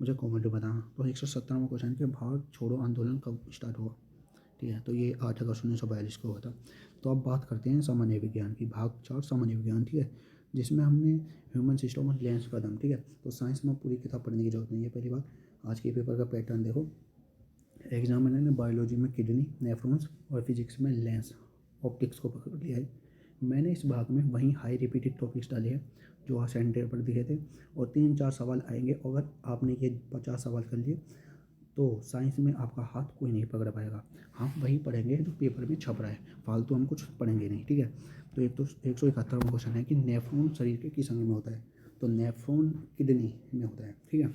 [SPEAKER 1] मुझे कमेंट में बताना। तो 170वां क्वेश्चन है कि भारत छोड़ो आंदोलन कब स्टार्ट हुआ? ठीक है। तो ये 8 अगस्त 1942 को हुआ था। तो अब बात करते हैं सामान्य विज्ञान की, भाग 4 सामान्य विज्ञान। ठीक है। जिसमें हमने ह्यूमन सिस्टम और लेंस का दम। ठीक है। तो साइंस में पूरी किताब पढ़ने की जरूरत नहीं है। पहली बात, आज के पेपर का पैटर्न देखो। एग्जामिनर ने बायोलॉजी में किडनी, नेफ्रॉन्स और फिजिक्स में लेंस, ऑप्टिक्स को पकड़ लिया है। मैंने इस भाग में वहीं हाई रिपीटेड टॉपिक्स डाले हैं जो आज सेंटर पर दिए थे। और 3-4 सवाल आएंगे, अगर आपने ये 50 सवाल कर लिए तो साइंस में आपका हाथ कोई नहीं पकड़ पाएगा। हम वही पढ़ेंगे जो पेपर में छप रहा है, फालतू हम कुछ पढ़ेंगे नहीं। ठीक है। तो 171वां क्वेश्चन है कि नेफ्रॉन शरीर के किस अंग में होता है? तो नेफ्रॉन किडनी में होता है। ठीक है।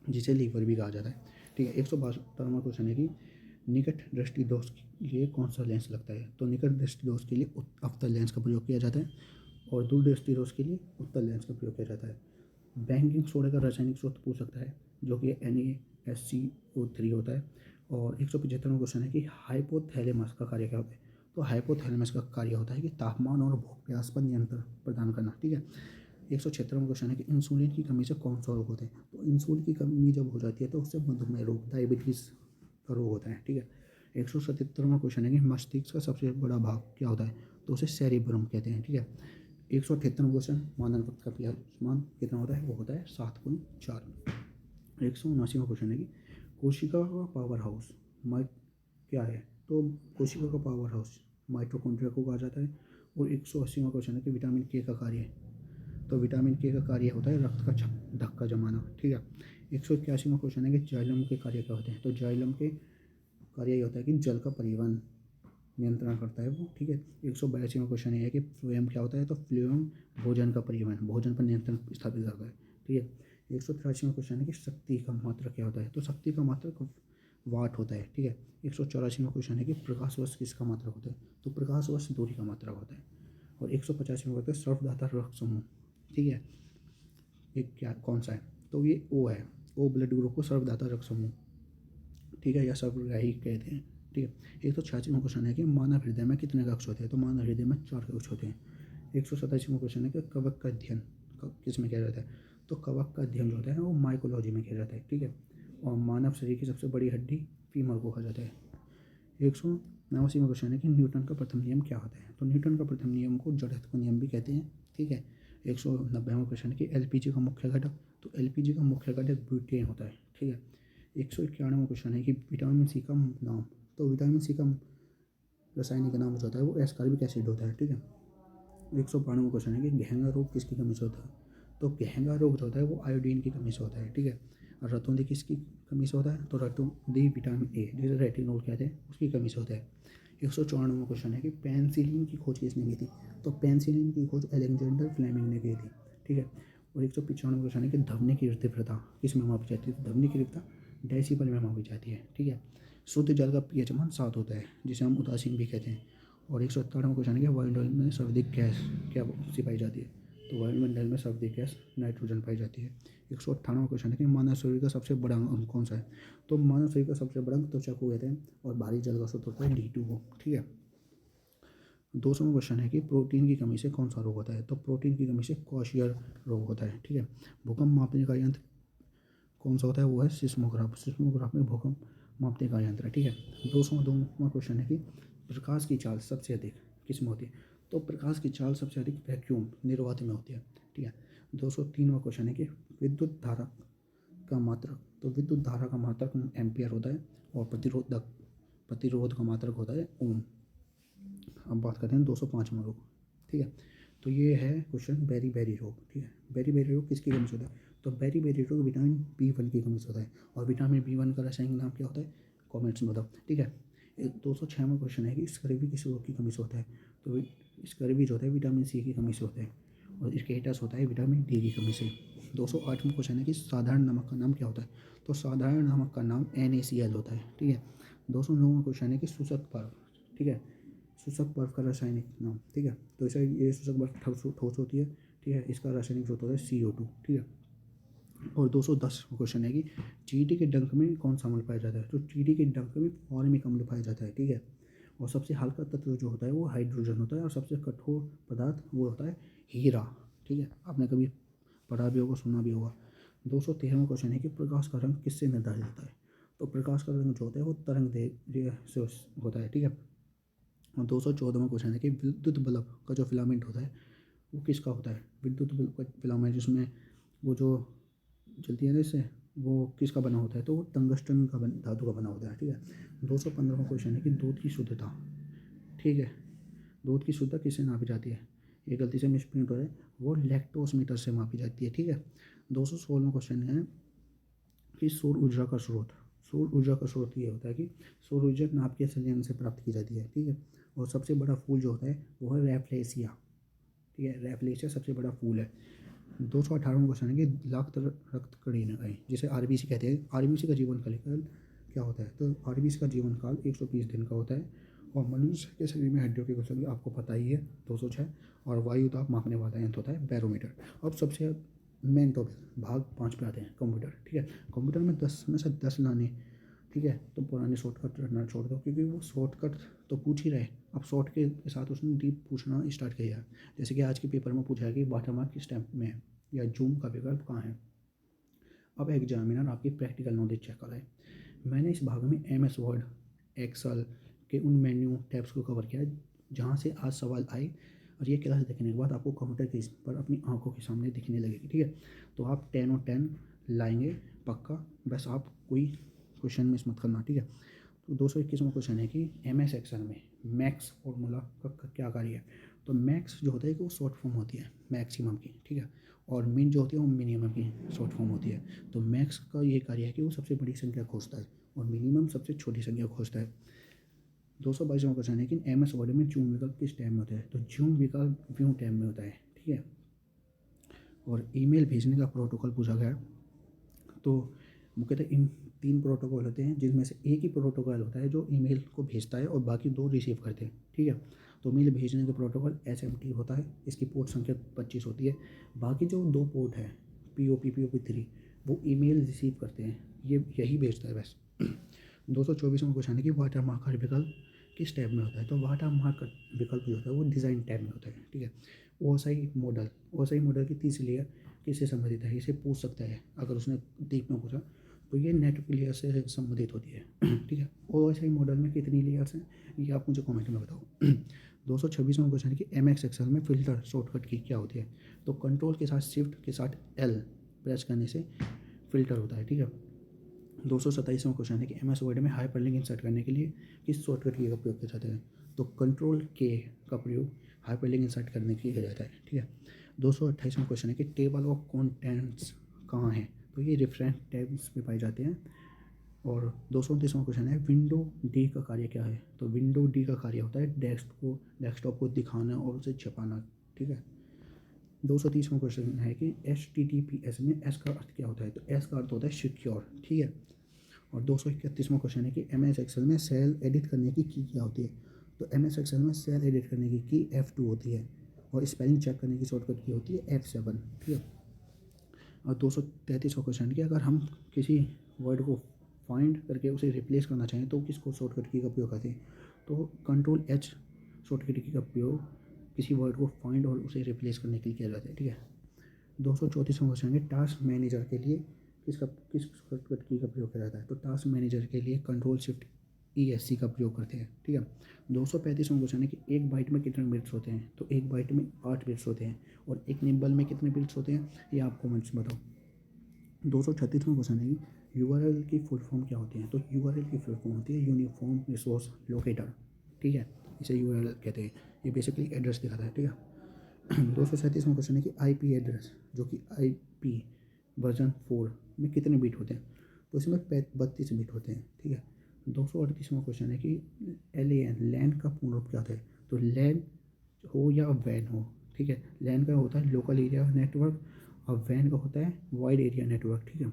[SPEAKER 1] जिसे लीवर भी कहा जाता है। ठीक है। 172वां क्वेश्चन है कि निकट दृष्टि दोष के लिए कौन सा लेंस लगता है? तो निकट दृष्टि दोष के लिए अवतल लेंस का प्रयोग किया जाता है। और दूर दृष्टि दोष के लिए उत्तल लेंस का प्रयोग किया जाता है। बैंकिंग सोडा का रासायनिक स्रोत पूछ सकता है, जो कि NaSCO3 होता है। और 175वां क्वेश्चन है कि हाइपोथैलेमस का कार्य क्या होता है? तो हाइपोथैलेमस का कार्य होता है कि तापमान और भूख प्यास पर नियंत्रण प्रदान करना। ठीक है। 176वां क्वेश्चन है कि इंसुलिन की कमी से कौन सा रोग होता है? तो इंसुलिन की कमी जब हो जाती है तो उससे मधुमेह रोग, डायबिटीज़ का रोग होता है। ठीक है। 177वां क्वेश्चन है कि मस्तिष्क का सबसे बड़ा भाग क्या होता है? तो उसे सेरिब्रम कहते हैं। ठीक है। 178वां क्वेश्चन, मानव रक्त का पीएसमान कितना होता है? वो होता है 7.4। 179वां क्वेश्चन है कि कोशिका का पावर हाउस क्या है? तो कोशिका का पावर हाउस माइटोकॉन्ड्रिया को कहा जाता है। और 180वां क्वेश्चन है कि विटामिन के का कार्य। तो विटामिन के का कार्य होता है रक्त का धक्का जमाना। ठीक है। 181वां क्वेश्चन है कि जाइलम के कार्य क्या होते हैं? तो जाइलम के कार्य ये होता है कि जल का परिवहन नियंत्रण करता है वो। ठीक है। 182वां क्वेश्चन ये है कि फ्लोएम क्या होता है? तो फ्लोएम भोजन का परिवहन, भोजन पर नियंत्रण स्थापित करता है। ठीक है। 183वां क्वेश्चन है कि शक्ति का मात्रक क्या होता है? तो शक्ति का मात्रक वाट होता है। ठीक है। 184वां क्वेश्चन है कि प्रकाश वर्ष किसका मात्रक होता है? तो प्रकाश वर्ष दूरी का मात्रक होता है। और 185वां होता है सर्वधाता रक्त समूह। ठीक है। एक क्या कौन सा है? तो ये O है। O ब्लड ग्रुप को सर्वधाता रक्त समूह, ठीक है, या सर्वग्राही कहते हैं। ठीक है। 186वां क्वेश्चन है कि मानव हृदय में कितने कक्ष होते हैं? तो मानव हृदय में 4 कक्ष होते हैं। 187वां क्वेश्चन है कि कवक का अध्ययन किस में किया जाता है? तो कवक का अध्ययन जो होता है वो माइकोलॉजी में किया जाता है। ठीक है। और मानव शरीर की सबसे बड़ी हड्डी फीमर को कहा जाता है। 189वां क्वेश्चन है कि न्यूटन का प्रथम नियम क्या होता है? तो न्यूटन का प्रथम नियम को जड़त्व का नियम भी कहते हैं। ठीक है। 190वां क्वेश्चन है कि LPG का मुख्य घटक। तो LPG का मुख्य घटक ब्यूटेन होता है। ठीक है। 191वां क्वेश्चन है कि विटामिन सी का नाम। तो विटामिन सी का रासायनिक नाम जो होता है वो एस्कॉर्बिक एसिड होता है। ठीक है। 192वां क्वेश्चन है कि घेंगा रोग किसकी कमी से होता है? तो घेंगा रोग जो होता है वो आयोडीन की कमी से होता है। ठीक है। और रतौंधी किसकी कमी से होता है? तो रतौंधी विटामिन ए, जिसे रेटिनॉल कहते हैं, उसकी कमी से होता है। 194वां क्वेश्चन है कि पेनिसिलिन की खोज किसने की थी? तो पेनिसिलिन की खोज अलेक्जेंडर फ्लेमिंग ने की थी। ठीक है। और 195वां क्वेश्चन है कि ध्वनि की तीव्रता किस में मापी जाती है? तो ध्वनि की तीव्रता डेसिबल में मापी जाती है। ठीक है। शुद्ध जल का pH मान 7 होता है, जिसे हम उदासीन भी कहते हैं। और 118वां क्वेश्चन है कि वायुमंडल में सर्वाधिक गैस क्या सी पाई जाती है? तो वायुमंडल में सर्वाधिक गैस नाइट्रोजन पाई जाती है। 198वां क्वेश्चन है कि मानव शरीर का सबसे बड़ा अंग कौन सा है? तो मानव शरीर का सबसे बड़ा अंग त्वचा को कहते हैं और भारी जल का स्रोत होता है D2O। ठीक है। 200वां क्वेश्चन है कि प्रोटीन की कमी से कौन सा रोग होता है? तो प्रोटीन की कमी से क्वाशियर रोग होता है। ठीक है। भूकंप मापने का यंत्र कौन सा होता है? वो है सिस्मोग्राफ। सिस्मोग्राफ में भूकंप मापने का यंत्र है। ठीक है। 202वां क्वेश्चन है कि प्रकाश की चाल सबसे अधिक किस में होती है? तो प्रकाश की चाल सबसे अधिक वैक्यूम निर्वात में होती है। ठीक है। 203वां क्वेश्चन है कि विद्युत धारा का मात्रक। तो विद्युत धारा का मात्रक एम्पियर होता है और प्रतिरोध का मात्रक होता है ओम। अब बात करते हैं 205वां रोग। ठीक है। तो ये है क्वेश्चन बेरी बेरी रोग। ठीक है। बेरी बेरी रोग किसकी कमी से होता है? तो बेरी बेरी रोग विटामिन B1 की कमी से होता है। और विटामिन B1 का रासायनिक नाम क्या होता है? कमेंट्स में बताओ। ठीक है। 206वां क्वेश्चन है कि स्कर्वी किस रोग की कमी से होता है? तो स्कर्वी जो होता है विटामिन C की कमी से होता है और स्केटस होता है विटामिन D की कमी से। 208वां क्वेश्चन है कि साधारण नमक का नाम क्या होता है? तो साधारण नमक का नाम NaCl होता है। ठीक है। 209वां क्वेश्चन है कि शुष्क बर्फ। ठीक है। शुष्क बर्फ का रासायनिक नाम। ठीक है। तो ऐसा ये शुष्क बर्फ ठोस होती है। ठीक है। इसका रासायनिक स्रोत होता है CO2। ठीक है। और 210 क्वेश्चन है कि चींटी के डंक में कौन सा अम्ल पाया जाता है? तो चींटी के डंक में फॉर्मिक अम्ल पाया जाता है। ठीक है। और सबसे हल्का तत्व जो होता है वो हाइड्रोजन होता है और सबसे कठोर पदार्थ वो होता है हीरा। ठीक है। आपने कभी पढ़ा भी होगा, सुना भी होगा। 213वां क्वेश्चन है कि प्रकाश का रंग किससे निर्धारित होता है? तो प्रकाश का रंग जो होता है वो तरंग दैर्ध्य से होता है। ठीक है। और 214वां क्वेश्चन है कि विद्युत बल्ब का जो फिलामेंट होता है वो किसका होता है? विद्युत बल्ब का फिलामेंट जिसमें वो जो जलती है ना इससे, वो किसका बना होता है? तो वो टंगस्टन का धातु का बना होता है। ठीक है। 215वां क्वेश्चन है कि दूध की शुद्धता। ठीक है। दूध की शुद्धता किससे नापी जाती है? ये गलती से मिसप्रिंट हो रहा है, वो लैक्टोस मीटर से मापी जाती है। ठीक है। 216वां क्वेश्चन है कि सौर ऊर्जा का स्रोत। सौर ऊर्जा का स्रोत ये होता है कि सौर ऊर्जा नाभिकीय संलयन से प्राप्त की जाती है। ठीक है। और सबसे बड़ा फूल जो होता है वो है रैफलेशिया। ठीक है। रैफलेशिया सबसे बड़ा फूल है। 218वां क्वेश्चन है कि लाख रक्त कणिकाएं जिसे RBC कहते हैं, RBC का जीवन काल क्या होता है? तो RBC का जीवन काल 120 दिन का होता है। और मनुष्य के शरीर में हड्डियों की कुशल आपको पता ही है 206। और वायु दाब मापने वाला यंत्र होता है बैरोमीटर। अब सबसे मेन टॉपिक भाग 5 पे आते हैं, कंप्यूटर। ठीक है। कंप्यूटर में 10 में से 10 लाने। ठीक है। तो पुराने शॉर्टकट रटना छोड़ दो क्योंकि वो शॉर्टकट तो पूछ ही रहे। अब शॉर्ट के साथ उसने डीप पूछना स्टार्ट किया। जैसे कि आज के पेपर में पूछा है कि वाटरमार्क किस टाइप में है या जूम का विकल्प कहाँ है। अब एग्जामिनर आपकी प्रैक्टिकल नॉलेज चेक कर रहा है। मैंने इस भाग में MS वर्ड, एक्सेल के उन मेन्यू टैब्स को कवर किया है जहाँ से आज सवाल आए और ये क्लास देखने के बाद आपको कंप्यूटर के पर अपनी आंखों के सामने दिखने लगेगी। ठीक है। तो आप 10 और 10 लाएंगे पक्का। बस आप कोई क्वेश्चन मिस मत करना। ठीक है। तो 221वां क्वेश्चन है कि MS एक्सेल में मैक्स फॉर्मूला का क्या कार्य है? तो मैक्स जो होता है कि वो शॉर्ट फॉर्म होती है मैक्सिमम की। ठीक है। और मिन जो होती है वो मिनिमम की शॉर्ट फॉर्म होती है। तो मैक्स का ये कार्य है कि वो सबसे बड़ी संख्या खोजता है और मिनिमम सबसे छोटी संख्या खोजता है। 222वां क्वेश्चन है कि MS वर्ड में जूम विकल्प किस टाइम में होता है? तो जूम विकल्प व्यू टाइम में होता है। ठीक है। और ईमेल भेजने का प्रोटोकॉल पूछा गया। तो मुख्यतः इन 3 प्रोटोकॉल होते हैं जिनमें से एक ही प्रोटोकॉल होता है जो ईमेल को भेजता है और बाकी 2 रिसीव करते हैं। ठीक है। तो मेल भेजने का प्रोटोकॉल SMT होता है। इसकी पोर्ट संख्या 25 होती है। बाकी जो 2 पोर्ट है POP POP3 वो ईमेल रिसीव करते हैं, ये यही भेजता है बस। 224वां क्वेश्चन है कि वाटर मार्क का विकल्प किस टैब में होता है? तो वाटर मार्क विकल्प जो होता है वो डिज़ाइन टैब में होता है। ठीक है। OSI मॉडल की तीसरी लेयर किससे संबंधित है? इसे पूछ सकता है अगर उसने डीप में पूछा तो ये नेटवर्क लेयर से संबंधित होती है। ठीक है। OSI मॉडल में कितनी लेयर्स हैं ये आप मुझे कमेंट में बताओ। 226वां क्वेश्चन है कि MS एक्सेल में फ़िल्टर शॉर्टकट की क्या होती है? तो कंट्रोल के साथ शिफ्ट के साथ L प्रेस करने से फ़िल्टर होता है। ठीक है। 227वां क्वेश्चन है कि MS वर्ड में हाइपरलिंक इंसर्ट करने के लिए किस शॉर्टकट की का उपयोग किया जाता है? तो कंट्रोल K का प्रयोग हाइपरलिंक इंसर्ट करने के लिए किया जाता है। ठीक है। 228वां क्वेश्चन है कि टेबल ऑफ कंटेंट्स कहाँ है? तो ये रेफरेंस टैब्स में पाए जाते हैं। और 229वां क्वेश्चन है विंडो D का कार्य क्या है? तो विंडो D का कार्य होता है डेस्कटॉप को दिखाना और उसे छुपाना। ठीक है। 230वां क्वेश्चन है कि HTTPS में S का अर्थ क्या होता है? तो S का अर्थ होता है सिक्योर। ठीक है। और 231वां क्वेश्चन है कि एम एस एक्सेल में सेल एडिट करने की क्या होती है। तो एम एस एक्सेल में सेल एडिट करने की F2 होती है और स्पेलिंग चेक करने की शॉर्टकट की होती है F7, ठीक है। और 233वां क्वेश्चन कि अगर हम किसी वर्ड को फाइंड करके उसे रिप्लेस करना चाहें तो किसको शॉर्टकट की का प्रयोग करते हैं। तो कंट्रोल H शॉर्टकट की का प्रयोग किसी वर्ड को फाइंड और उसे रिप्लेस करने के लिए किया जाता है, ठीक है। 234वां क्वेश्चन है टास्क मैनेजर के लिए किस शॉर्टकट की का प्रयोग किया जाता है। तो टास्क मैनेजर के लिए Ctrl+Shift+ESC का प्रयोग करते हैं, ठीक है। 235वां क्वेश्चन है कि एक बाइट में कितने बिट्स होते हैं। तो एक बाइट में 8 बिट्स होते हैं और एक निम्बल में कितने बिट्स होते हैं ये आप कमेंट्स बताओ। 236वां क्वेश्चन है कि URL की फुल फॉर्म क्या होती है। तो URL की फुल फॉर्म होती है यूनिफॉर्म रिसोर्स लोकेटर, ठीक है। इसे URL कहते हैं। ये बेसिकली एड्रेस दिखाता है, ठीक है। 237वां क्वेश्चन है कि IP एड्रेस जो कि IP वर्जन 4 में कितने बिट होते हैं। तो इसमें 32 बिट होते हैं, ठीक है। 238वां क्वेश्चन है कि LAN लैन का पूर्ण रूप क्या होता है। तो लैन हो या वैन हो, ठीक है। लैन का होता है लोकल एरिया नेटवर्क और वैन का होता है वाइड एरिया नेटवर्क, ठीक है।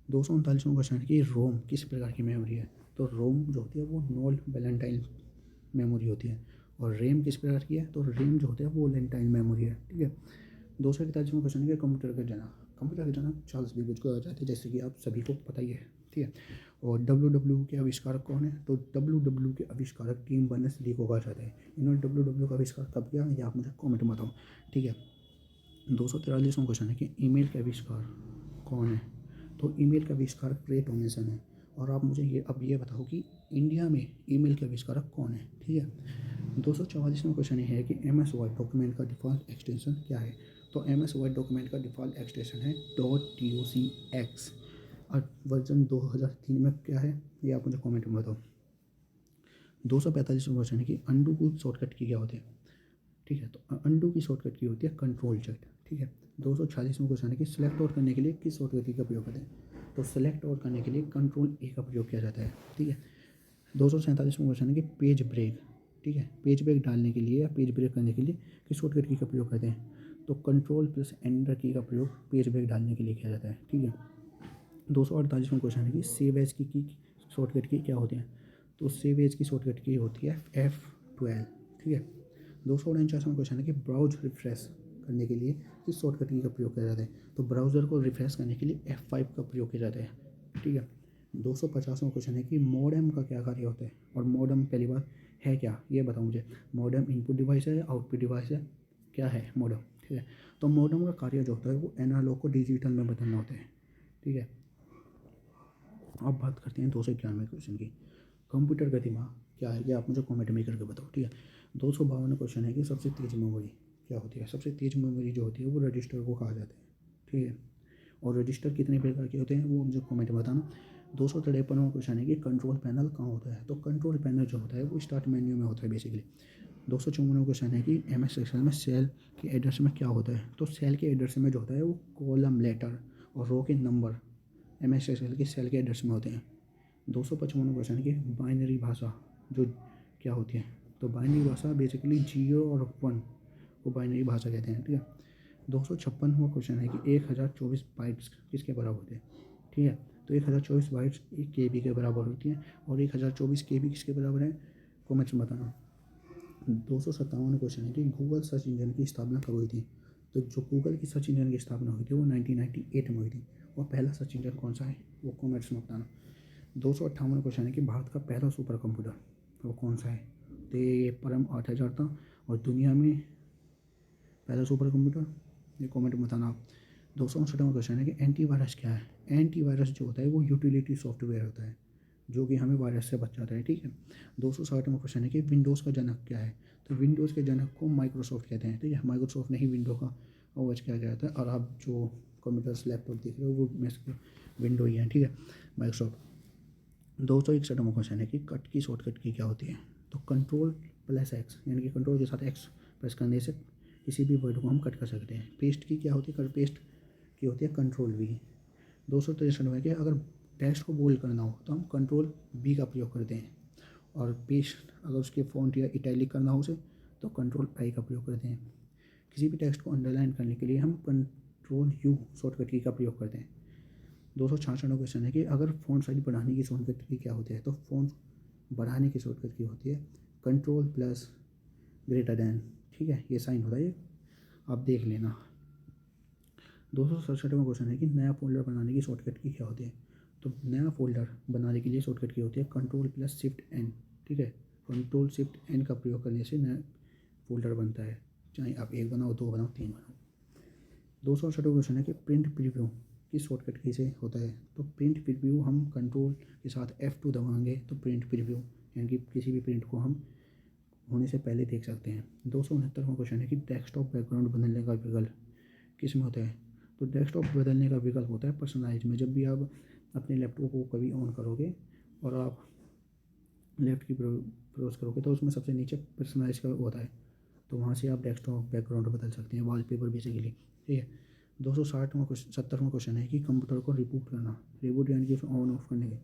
[SPEAKER 1] 239वां क्वेश्चन है कि रोम किस प्रकार की मेमोरी है। तो रोम जो होती है वो नॉन वैलेंटाइन मेमोरी होती है और रैम किस प्रकार की है। तो रैम जो होता है वो वैलेंटाइन मेमोरी है, ठीक है। 241वां क्वेश्चन है कि कंप्यूटर का जनक चार्ल्स बेबेज को जाते हैं, जैसे कि आप सभी को पता ही है, ठीक है। और WW के आविष्कारक कौन है। तो WW के आविष्कारक टिम बर्नर्स-ली को कहा जाता है। इन्होंने WW का आविष्कार कब किया ये आप मुझे कमेंट में बताओ, ठीक है। 243वां क्वेश्चन है कि ईमेल का आविष्कार कौन है। तो ईमेल का आविष्कारक रे टॉमिंसन है। और आप मुझे ये बताओ कि इंडिया में ईमेल के आविष्कारक कौन है, ठीक है। 244वां क्वेश्चन ये है कि MS वर्ड डॉक्यूमेंट का डिफ़ॉल्ट एक्सटेंशन क्या है। तो MS वर्ड डॉक्यूमेंट का डिफ़ॉल्ट एक्सटेंशन है .docx और वर्जन 2003 में क्या है ये आप मुझे कमेंट में बताओ। 245वां क्वेश्चन है कि अंडू की शॉर्टकट की क्या होती है, ठीक है। तो अंडू की शॉर्टकट की होती है Ctrl+Z, ठीक है। 246वां क्वेश्चन है कि सेलेक्ट आउट करने के लिए किस शॉर्टकट की का प्रयोग करते हैं। तो सेलेक्ट आउट करने के लिए Ctrl+A का प्रयोग किया जाता है, ठीक है। 247वां क्वेश्चन है कि पेज ब्रेक, ठीक है। पेज ब्रेक डालने के लिए या पेज ब्रेक करने के लिए किस शॉर्टकट की का प्रयोग करते हैं। तो Ctrl+Enter की का प्रयोग पेज ब्रेक डालने के लिए किया जाता है, ठीक है। 248वां क्वेश्चन है कि सेव एज की शॉर्टकट की क्या होती है। तो सेव एज की शॉर्टकट की होती है F12, ठीक है। 249वां क्वेश्चन है कि ब्राउज रिफ्रेश करने के लिए किस शॉर्टकट की का प्रयोग किया जाता है। तो ब्राउज़र को रिफ्रेश करने के लिए F5 का प्रयोग किया जाता है, ठीक है। 250वां क्वेश्चन है कि मॉडेम का क्या कार्य होता है और मॉडेम पहली बात है क्या ये बताओ मुझे। मॉडेम इनपुट डिवाइस है या आउटपुट डिवाइस है, क्या है मॉडेम, ठीक है। तो मॉडेम का कार्य जो होता है वो एनालॉग को डिजिटल में बदलना होता है, ठीक है। अब बात करते हैं 291वें क्वेश्चन की। कंप्यूटर का दिमाग क्या है ये आप मुझे कमेंट में करके बताओ, ठीक है। 252वां क्वेश्चन है कि सबसे तेज़ मेमोरी क्या होती है। सबसे तेज़ मेमोरी जो होती है वो रजिस्टर को कहा जाता है, ठीक है। और रजिस्टर कितने प्रकार के होते हैं वो मुझे कमेंट में बताना। 253वां क्वेश्चन है कि कंट्रोल पैनल कहाँ होता है। तो कंट्रोल पैनल जो होता है वो स्टार्ट मेन्यू में होता है बेसिकली। 254वां क्वेश्चन है कि MS एक्सेल में सेल के एड्रेस में क्या होता है। तो सेल के एड्रेस में जो होता है वो कॉलम लेटर और रो के नंबर MS एक्सेल के सेल के एड्रेस में होते हैं। 255वां क्वेश्चन है कि बाइनरी भाषा जो क्या होती है। तो बाइनरी भाषा बेसिकली 0 और 1 को बाइनरी भाषा कहते हैं, ठीक है। 256वां क्वेश्चन है कि 1024 बाइट्स किसके बराबर होते हैं, ठीक है। तो 1024 बाइट्स 1 KB के बराबर होती हैं और 1024 KB किसके बराबर है कमेंट्स में बताना। 257वां क्वेश्चन है कि गूगल सर्च इंजन की स्थापना कब हुई थी। तो जो गूगल की सर्च इंजन की स्थापना हुई थी वो 1998 में हुई थी और पहला सर्च इंजन कौन सा है वो कमेंट्स में बताना। 258वां क्वेश्चन है कि भारत का पहला सुपर कंप्यूटर वो कौन सा है। तो ये परम 8000 था और दुनिया में पहला सुपर कंप्यूटर ये कमेंट में बताना आप। 259वां क्वेश्चन है कि एंटीवायरस क्या है। एंटीवायरस जो होता है वो यूटिलिटी सॉफ्टवेयर होता है जो कि हमें वायरस से बचाता है, ठीक है। 260वां क्वेश्चन है कि विंडोज़ का जनक क्या है। तो विंडोज़ के जनक को माइक्रोसॉफ्ट कहते हैं, ठीक है। माइक्रोसॉफ्ट ने ही विंडो का खोज किया गया था और आप जो कंप्यूटर्स लैपटॉप देख रहे हो वो विंडो ही है, ठीक है, माइक्रोसॉफ्ट। 261वां क्वेश्चन है कि कट की शॉर्टकट की क्या होती है। तो Ctrl+X यानी कि कंट्रोल के साथ X प्रेस करने से किसी भी वर्ड को हम कट कर सकते हैं। पेस्ट की क्या होती है, पेस्ट की होती है Ctrl+V। 263 में कि अगर टेक्स्ट को बोल्ड करना हो तो हम Ctrl+B का प्रयोग करते हैं और पेस्ट अगर उसके फॉन्ट या इटैलिक करना हो उसे तो Ctrl+I का प्रयोग करते हैं। किसी भी टेक्स्ट को अंडरलाइन करने के लिए हम Ctrl+U शॉर्टकट की का प्रयोग करते हैं। 266वां क्वेश्चन है कि अगर फ़ॉन्ट साइज बढ़ाने की शॉर्टकट की क्या होती है। तो फ़ॉन्ट बढ़ाने की शॉर्टकट की होती है कंट्रोल प्लस ग्रेटर दैन, ठीक है, ये साइन होता है, ये आप देख लेना। 267वां क्वेश्चन है कि नया फोल्डर बनाने की शॉर्टकट की क्या होती है। तो नया फोल्डर बनाने के लिए शॉर्टकट की होती है कंट्रोल प्लस शिफ्ट एन, ठीक है, कंट्रोल शिफ्ट एन का प्रयोग करने से नया फोल्डर बनता है, चाहे आप 1 बनाओ, 2 बनाओ, 3 बनाओ। 268वां क्वेश्चन है कि प्रिंट प्रीव्यू की शॉर्टकट कैसे होता है। तो प्रिंट प्रीव्यू हम कंट्रोल के साथ F2 दबाएंगे तो प्रिंट प्रीव्यू यानी कि किसी भी प्रिंट को हम होने से पहले देख सकते हैं। 269वां क्वेश्चन है कि डेस्कटॉप बैकग्राउंड बदलने का विकल्प किस में होता है। तो डेस्कटॉप बदलने का विकल्प होता है पर्सनलाइज में। जब भी आप अपने लैपटॉप को कभी ऑन करोगे और आप लेफ्ट की प्रेस करोगे तो उसमें सबसे नीचे पर्सनलाइज का होता है, तो वहाँ से आप डेस्कटॉप बैकग्राउंड बदल सकते हैं, वॉलपेपर बेसिकली, ठीक है। 270वां क्वेश्चन है कि कंप्यूटर को रिबूट करना, रिबूट यानी कि ऑन ऑफ करने के।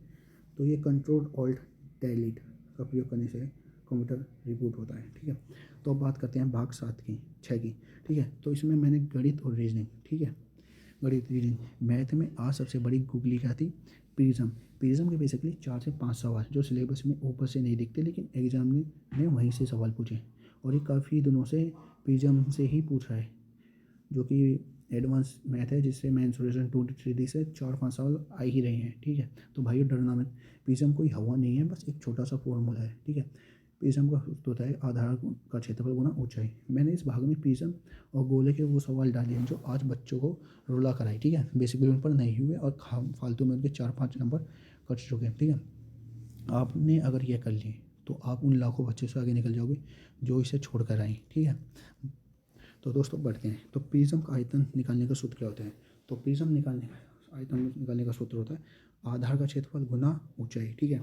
[SPEAKER 1] तो ये कंट्रोल ऑल्ट डिलीट का प्रयोग करने से कंप्यूटर रिबूट होता है, ठीक है। तो अब बात करते हैं भाग 6 की, ठीक है। तो इसमें मैंने गणित और रीजनिंग, ठीक है, गणित रीजनिंग। मैथ में आज सबसे बड़ी गूगली क्या थी, प्रिज्म। प्रिज्म के बेसिकली 4 से 5 सवाल जो सिलेबस में ऊपर से नहीं दिखते लेकिन एग्जाम ने वहीं से सवाल पूछे, और ये काफ़ी दिनों से प्रिज्म से ही पूछ रहा है, जो कि एडवांस मैथ है, जिससे मेंसुरेशन 2 से 4-5 सवाल आ ही रहे हैं, ठीक है। तो भाइयों डरना मत, प्रिज्म कोई हवा नहीं है, बस एक छोटा सा फॉर्मूला है, ठीक है। प्रिज्म का सूत्र होता है आधार का क्षेत्रफल गुना ऊंचाई। मैंने इस भाग में प्रिज्म और गोले के वो सवाल डाले हैं जो आज बच्चों को रुला कराए, ठीक है, बेसिकली उन पर नहीं हुए और फालतू में उनके 4-5 नंबर कट चुके हैं, ठीक है। आपने अगर यह कर लिए तो आप उन लाखों बच्चों से आगे निकल जाओगे जो इसे छोड़ कर आए, ठीक है। तो दोस्तों बढ़ते हैं। तो प्रिज्म का आयतन निकालने का सूत्र क्या होता है। तो प्रिज्म निकालने का आयतन निकालने का सूत्र होता है आधार का क्षेत्रफल गुना ऊंचाई, ठीक है।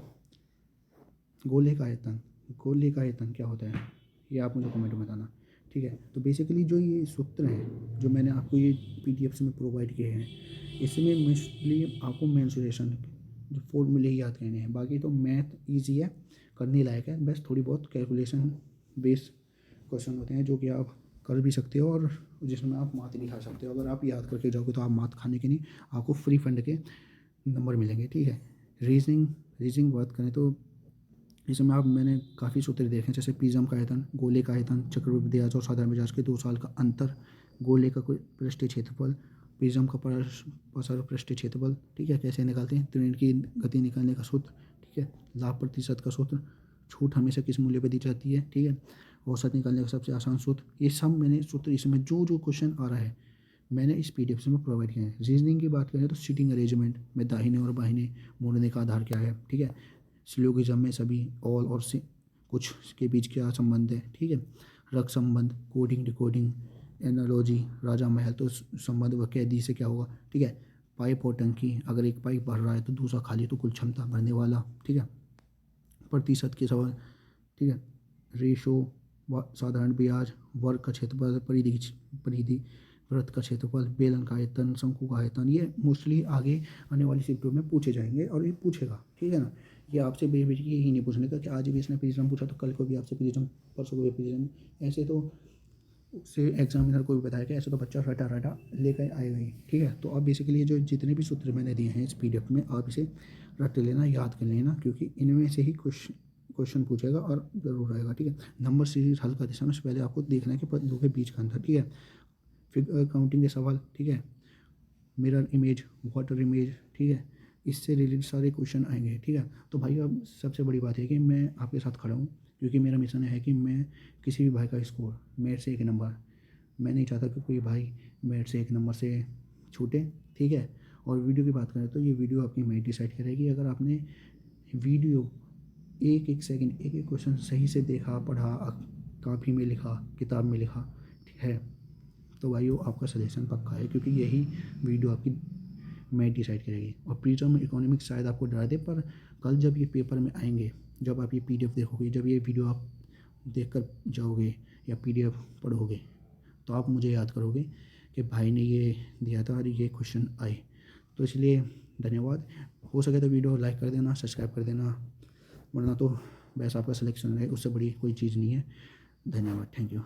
[SPEAKER 1] गोले का आयतन, गोले का आयतन क्या होता है ये आप मुझे कमेंट में बताना, ठीक है। तो बेसिकली जो ये सूत्र हैं जो मैंने आपको ये पीडीएफ में प्रोवाइड किए हैं, इसमें मोस्टली आपको मेंसुरेशन जो फॉर्मूले ही याद करने हैं, बाकी तो मैथ ईजी है, करने लायक है, बस थोड़ी बहुत कैलकुलेशन बेस्ड क्वेश्चन होते हैं जो कि आप कर भी सकते हो और जिसमें आप मात भी खा सकते हो। अगर आप याद करके जाओगे तो आप मात खाने के नहीं, आपको फ्री फंड के नंबर मिलेंगे, ठीक है। रीजनिंग बात करें तो इसमें आप मैंने काफ़ी सूत्र देखे हैं, जैसे प्रिज्म का आयतन, गोले का आयतन, चक्रवृद्धि ब्याज और साधारण ब्याज के 2 साल का अंतर, गोले का पृष्ठीय क्षेत्रफल, प्रिज्म का प्रसार पृष्ठीय क्षेत्रफल, ठीक है, कैसे निकालते हैं, ट्रेन की गति निकालने का सूत्र, ठीक है, लाभ प्रतिशत का सूत्र, छूट हमेशा किस मूल्य पर दी जाती है, ठीक है, औसत निकालने का सबसे आसान सूत्र, ये सब मैंने सूत्र इसमें जो जो क्वेश्चन आ रहा है मैंने इस पीडीएफ से मैं प्रोवाइड किया है। रीजनिंग की बात करें तो सीटिंग अरेंजमेंट में दाहिने और बाहिने मोड़ने का आधार क्या है, ठीक है, सिलोगिज्म में सभी ऑल और से कुछ के बीच क्या संबंध है, ठीक है, रक्त संबंध, कोडिंग डिकोडिंग, एनालॉजी, राजा महल, तो संबंध व कैदी से क्या होगा, ठीक है, पाइप और टंकी, अगर एक पाइप भर रहा है तो दूसरा खाली तो कुल क्षमता भरने वाला, ठीक है, प्रतिशत के सवाल, ठीक है, रेशो, साधारण ब्याज, वर्ग का क्षेत्रफल, परिधि, वृत्त का क्षेत्रफल, बेलन का आयतन, शंकु का आयतन, ये मोस्टली आगे आने वाली शिफ्टों में पूछे जाएंगे और ये पूछेगा, ठीक है ना। ये आपसे बेबी ही नहीं पूछने का कि आज भी इसने प्रिज्म पूछा तो कल को भी आपसे प्रिज्म, परसों को भी प्रिज्म, ऐसे तो उससे एग्जामिनर को भी बताया कि ऐसे तो बच्चा रटा रटा लेकर आए हुए, ठीक है। तो अब बेसिकली जो जितने भी सूत्र मैंने दिए हैं इस पीडीएफ में आप इसे रट लेना, याद कर लेना, क्योंकि इनमें से ही क्वेश्चन पूछेगा और जरूर आएगा, ठीक है। नंबर सीरीज हल करते समय पहले आपको देखना है कि दो के बीच का अंतर, ठीक है, फिगर काउंटिंग के सवाल, ठीक है, मिरर इमेज, वाटर इमेज, ठीक है, इससे रिलेटेड सारे क्वेश्चन आएंगे, ठीक है। तो भाई अब सबसे बड़ी बात है कि मैं आपके साथ खड़ा हूँ, क्योंकि मेरा मिशन है कि मैं किसी भी भाई का स्कोर मेरिट से 1 नंबर, मैं नहीं चाहता कि कोई भाई मेरिट से 1 नंबर से छूटे, ठीक है। और वीडियो की बात करें तो ये वीडियो आपकी मेरिट डिसाइड करेगी। अगर आपने वीडियो एक एक सेकंड एक एक क्वेश्चन सही से देखा, पढ़ा, कापी में लिखा, किताब में लिखा, ठीक है, तो भाइयों आपका सजेशन पक्का है, क्योंकि यही वीडियो आपकी मैथ डिसाइड करेगी। और प्रिज्म इकोनॉमिक्स शायद आपको डरा दे, पर कल जब ये पेपर में आएंगे, जब आप ये पीडीएफ देखोगे, जब ये वीडियो आप देख कर जाओगे या पीडीएफ पढ़ोगे, तो आप मुझे याद करोगे कि भाई ने ये दिया था और ये क्वेश्चन आए। तो इसलिए धन्यवाद। हो सके तो वीडियो लाइक कर देना, सब्सक्राइब कर देना, वरना तो बस आपका सिलेक्शन है, उससे बड़ी कोई चीज़ नहीं है। धन्यवाद, थैंक यू।